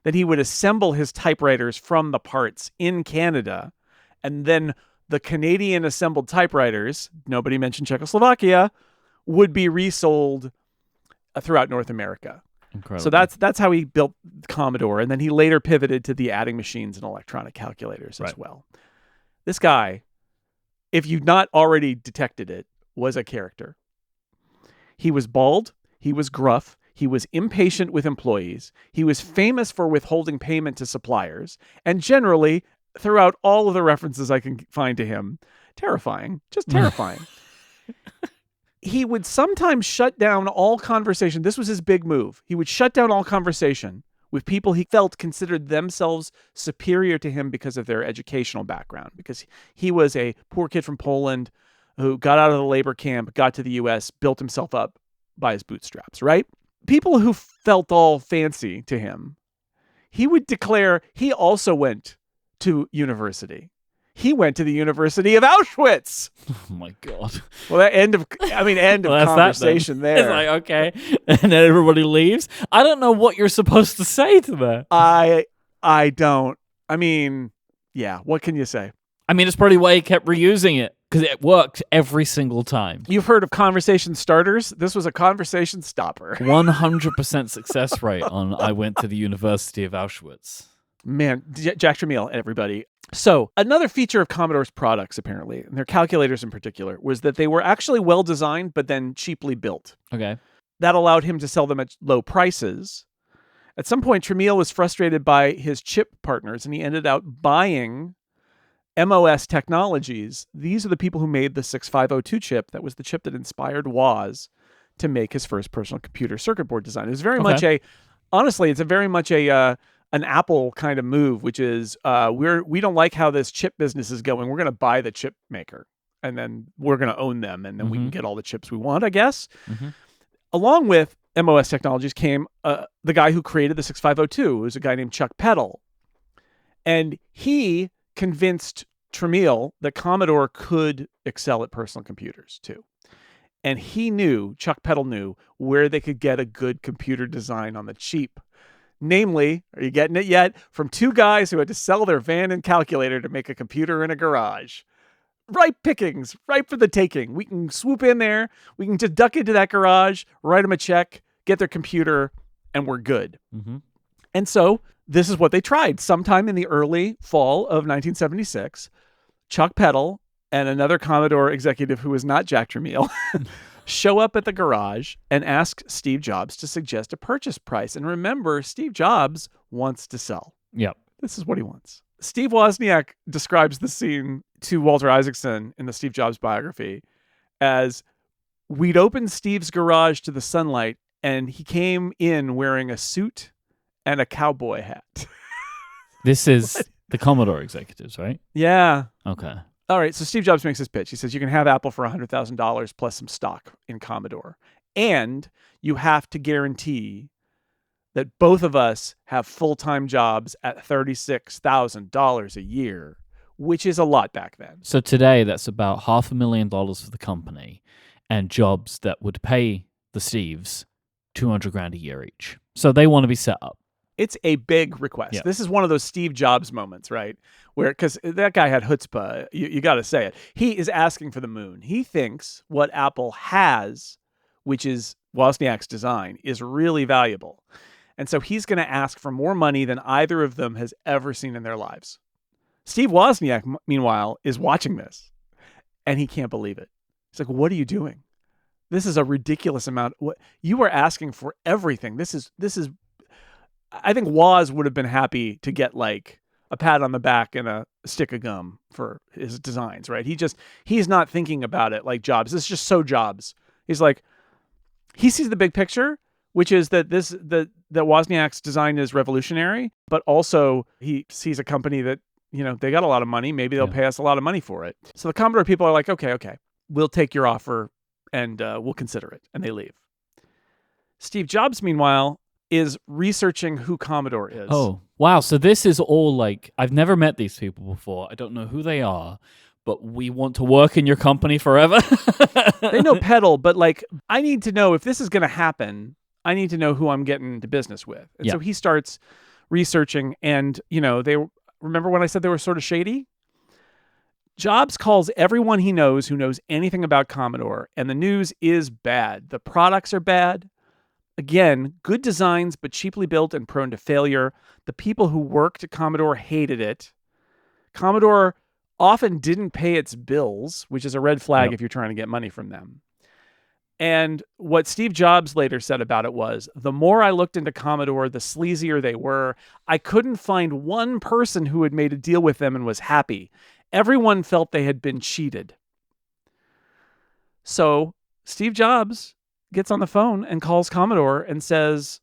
Speaker 3: Then he would assemble his typewriters from the parts in Canada, and then the Canadian assembled typewriters, nobody mentioned Czechoslovakia, would be resold throughout North America.
Speaker 1: Incredible.
Speaker 3: So that's how he built Commodore, and then he later pivoted to the adding machines and electronic calculators as well. This guy, if you've not already detected it, was a character. He was bald, he was gruff, he was impatient with employees, he was famous for withholding payment to suppliers, and generally, throughout all of the references I can find to him, terrifying, just terrifying. He would sometimes shut down all conversation. This was his big move. He would shut down all conversation with people he felt considered themselves superior to him because of their educational background, because he was a poor kid from Poland who got out of the labor camp, got to the U.S., built himself up by his bootstraps, right? People who felt all fancy to him, he would declare he also went to university. He went to the University of Auschwitz.
Speaker 1: Oh my God.
Speaker 3: Well, that end of
Speaker 1: Well, that's
Speaker 3: conversation
Speaker 1: that,
Speaker 3: there.
Speaker 1: It's like, okay. And then everybody leaves. I don't know what you're supposed to say to that.
Speaker 3: I don't. I mean, yeah, what can you say?
Speaker 1: I mean, it's probably why he kept reusing it, because it worked every single time.
Speaker 3: You've heard of conversation starters. This was a conversation stopper.
Speaker 1: 100% success rate on I went to the University of Auschwitz.
Speaker 3: Man, Jack Tramiel, everybody. So another feature of Commodore's products, apparently, and their calculators in particular, was that they were actually well designed, but then cheaply built.
Speaker 1: Okay.
Speaker 3: That allowed him to sell them at low prices. At some point, Tramiel was frustrated by his chip partners, and he ended up buying MOS Technologies. These are the people who made the 6502 chip. That was the chip that inspired Woz to make his first personal computer circuit board design. It was very much honestly, it's a very much an Apple kind of move, which is we don't like how this chip business is going. We're going to buy the chip maker, and then we're going to own them, and then we can get all the chips we want, I guess. Along with MOS Technologies came the guy who created the 6502, who was a guy named Chuck Peddle. And he convinced Tramiel that Commodore could excel at personal computers too. And Chuck Peddle knew where they could get a good computer design on the cheap. Namely, are you getting it yet? From two guys who had to sell their van and calculator to make a computer in a garage. Ripe pickings, ripe for the taking. We can swoop in there. We can just duck into that garage, write them a check, get their computer, and we're good. And so this is what they tried. Sometime in the early fall of 1976, Chuck Peddle and another Commodore executive who was not Jack Tramiel show up at the garage and ask Steve Jobs to suggest a purchase price. And remember, Steve Jobs wants to sell.
Speaker 1: Yep.
Speaker 3: This is what he wants. Steve Wozniak describes the scene to Walter Isaacson in the Steve Jobs biography as, we'd opened Steve's garage to the sunlight and he came in wearing a suit and a cowboy hat.
Speaker 1: This is the Commodore executives, right?
Speaker 3: Yeah.
Speaker 1: Okay.
Speaker 3: All right, so Steve Jobs makes his pitch. He says, you can have Apple for $100,000 plus some stock in Commodore. And you have to guarantee that both of us have full-time jobs at $36,000 a year, which is a lot back then.
Speaker 1: So today, that's about $500,000 for the company and jobs that would pay the Steves $200,000 a year each. So they want to be set up.
Speaker 3: It's a big request.
Speaker 1: Yeah.
Speaker 3: This is one of those Steve Jobs moments, right? Where, because that guy had chutzpah, you got to say it. He is asking for the moon. He thinks what Apple has, which is Wozniak's design, is really valuable. And so he's going to ask for more money than either of them has ever seen in their lives. Steve Wozniak, meanwhile, is watching this, and he can't believe it. He's like, what are you doing? This is a ridiculous amount. What you are asking for everything. This is. I think Woz would have been happy to get like a pat on the back and a stick of gum for his designs, right? He's not thinking about it like Jobs. This is just so Jobs. He's like, he sees the big picture, which is that that Wozniak's design is revolutionary, but also he sees a company that, they got a lot of money. Maybe they'll pay us a lot of money for it. So the Commodore people are like, okay, we'll take your offer and we'll consider it. And they leave. Steve Jobs, meanwhile, is researching who Commodore is.
Speaker 1: Oh, wow. So this is all like, I've never met these people before. I don't know who they are, but we want to work in your company forever.
Speaker 3: They know pedal, but like, I need to know if this is going to happen. I need to know who I'm getting into business with. And so he starts researching, and, they remember when I said they were sort of shady? Jobs calls everyone he knows who knows anything about Commodore, and the news is bad. The products are bad. Again, good designs, but cheaply built and prone to failure. The people who worked at Commodore hated it. Commodore often didn't pay its bills, which is a red flag if you're trying to get money from them. And what Steve Jobs later said about it was, the more I looked into Commodore, the sleazier they were. I couldn't find one person who had made a deal with them and was happy. Everyone felt they had been cheated. So Steve Jobs gets on the phone and calls Commodore and says,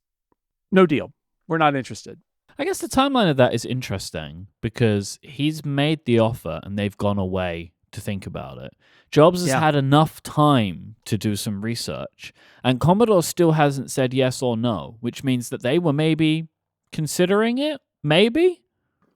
Speaker 3: no deal. We're not interested.
Speaker 1: I guess the timeline of that is interesting because he's made the offer and they've gone away to think about it. Jobs has had enough time to do some research, and Commodore still hasn't said yes or no, which means that they were maybe considering it? Maybe?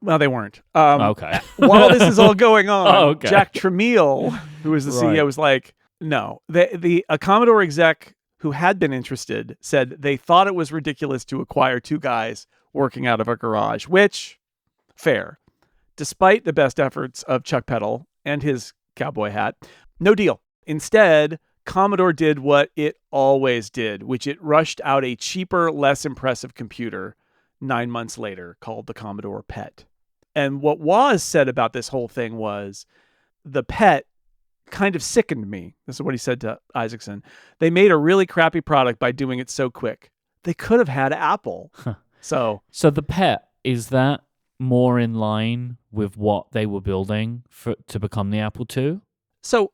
Speaker 3: Well, they weren't.
Speaker 1: Okay.
Speaker 3: While this is all going on, Jack Tramiel, who was the CEO, was like, no. A Commodore exec who had been interested said they thought it was ridiculous to acquire two guys working out of a garage, which, fair. Despite the best efforts of Chuck Peddle and his cowboy hat, no deal. Instead, Commodore did what it always did, which it rushed out a cheaper, less impressive computer 9 months later called the Commodore PET. And what Woz said about this whole thing was, the PET kind of sickened me. This is what he said to Isaacson. They made a really crappy product by doing it so quick. They could have had Apple. So
Speaker 1: the PET, is that more in line with what they were building to become the Apple II?
Speaker 3: So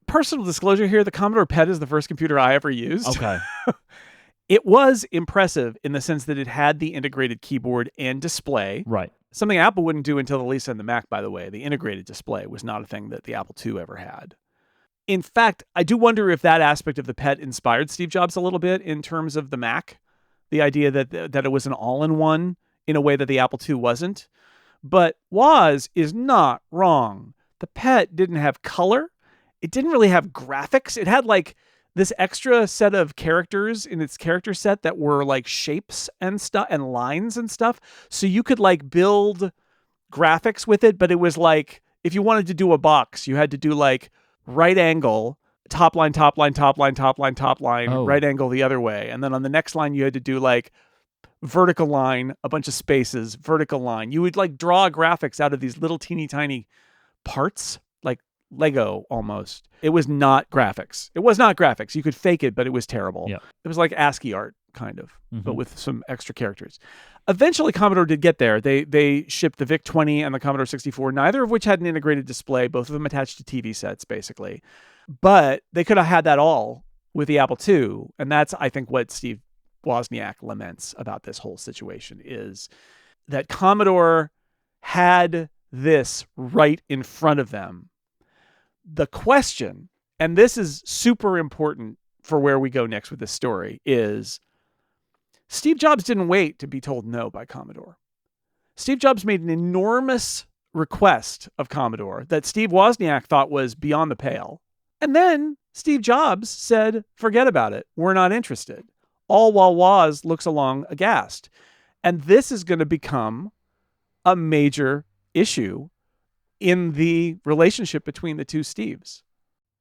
Speaker 3: personal disclosure here, the Commodore PET is the first computer I ever used.
Speaker 1: Okay.
Speaker 3: It was impressive in the sense that it had the integrated keyboard and display.
Speaker 1: Right.
Speaker 3: Something Apple wouldn't do until the Lisa and the Mac, by the way. The integrated display was not a thing that the Apple II ever had. In fact, I do wonder if that aspect of the PET inspired Steve Jobs a little bit in terms of the Mac. The idea that it was an all-in-one in a way that the Apple II wasn't. But Woz is not wrong. The PET didn't have color. It didn't really have graphics. It had like this extra set of characters in its character set that were like shapes and stuff and lines and stuff. So you could like build graphics with it, but it was like, if you wanted to do a box, you had to do like right angle, top line, top line, top line, top line, top line, right angle the other way. And then on the next line, you had to do like vertical line, a bunch of spaces, vertical line. You would like draw graphics out of these little teeny tiny parts, like Lego almost. It was not graphics. It was not graphics. You could fake it, but it was terrible.
Speaker 1: Yep.
Speaker 3: It was like ASCII art, kind of, but with some extra characters. Eventually, Commodore did get there. They shipped the VIC-20 and the Commodore 64, neither of which had an integrated display, both of them attached to TV sets, basically. But they could have had that all with the Apple II, and that's, I think, what Steve Wozniak laments about this whole situation, is that Commodore had this right in front of them. The question, and this is super important for where we go next with this story, is Steve Jobs didn't wait to be told no by Commodore. Steve Jobs made an enormous request of Commodore that Steve Wozniak thought was beyond the pale. And then Steve Jobs said, forget about it. We're not interested. All while Woz looks along aghast. And this is going to become a major issue in the relationship between the two Steves.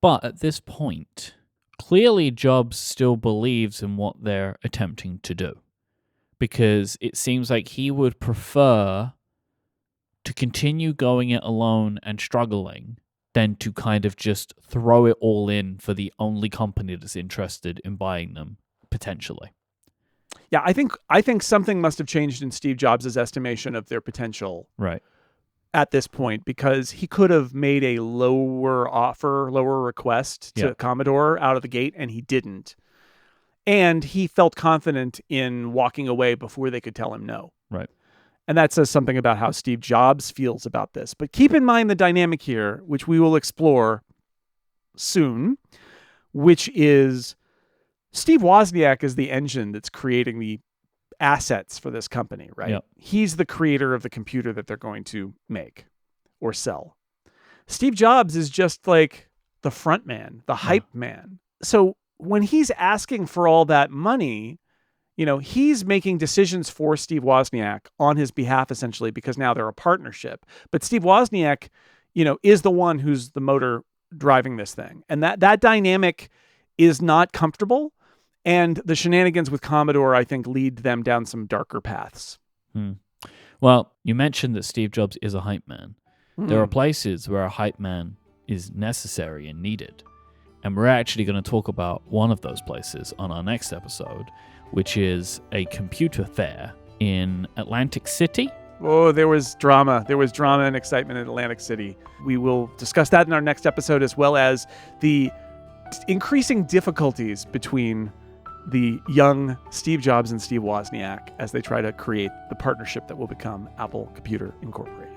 Speaker 1: But at this point, clearly Jobs still believes in what they're attempting to do. because it seems like he would prefer to continue going it alone and struggling than to kind of just throw it all in for the only company that's interested in buying them, potentially.
Speaker 3: Yeah, I think something must have changed in Steve Jobs' estimation of their potential
Speaker 1: Right.
Speaker 3: at this point, because he could have made a lower request to Commodore out of the gate, and he didn't. And he felt confident in walking away before they could tell him no.
Speaker 1: Right.
Speaker 3: And that says something about how Steve Jobs feels about this. But keep in mind the dynamic here, which we will explore soon, which is Steve Wozniak is the engine that's creating the assets for this company, right?
Speaker 1: Yep.
Speaker 3: He's the creator of the computer that they're going to make or sell. Steve Jobs is just like the front man, the hype man. So when he's asking for all that money, you know, he's making decisions for Steve Wozniak on his behalf, essentially, because now they're a partnership. But Steve Wozniak, you know, is the one who's the motor driving this thing. And that dynamic is not comfortable. And the shenanigans with Commodore, I think, lead them down some darker paths.
Speaker 1: Well, you mentioned that Steve Jobs is a hype man. There are places where a hype man is necessary and needed. And we're actually going to talk about one of those places on our next episode, which is a computer fair in Atlantic City.
Speaker 3: Oh, there was drama. There was drama and excitement in Atlantic City. We will discuss that in our next episode, as well as the increasing difficulties between the young Steve Jobs and Steve Wozniak as they try to create the partnership that will become Apple Computer Incorporated.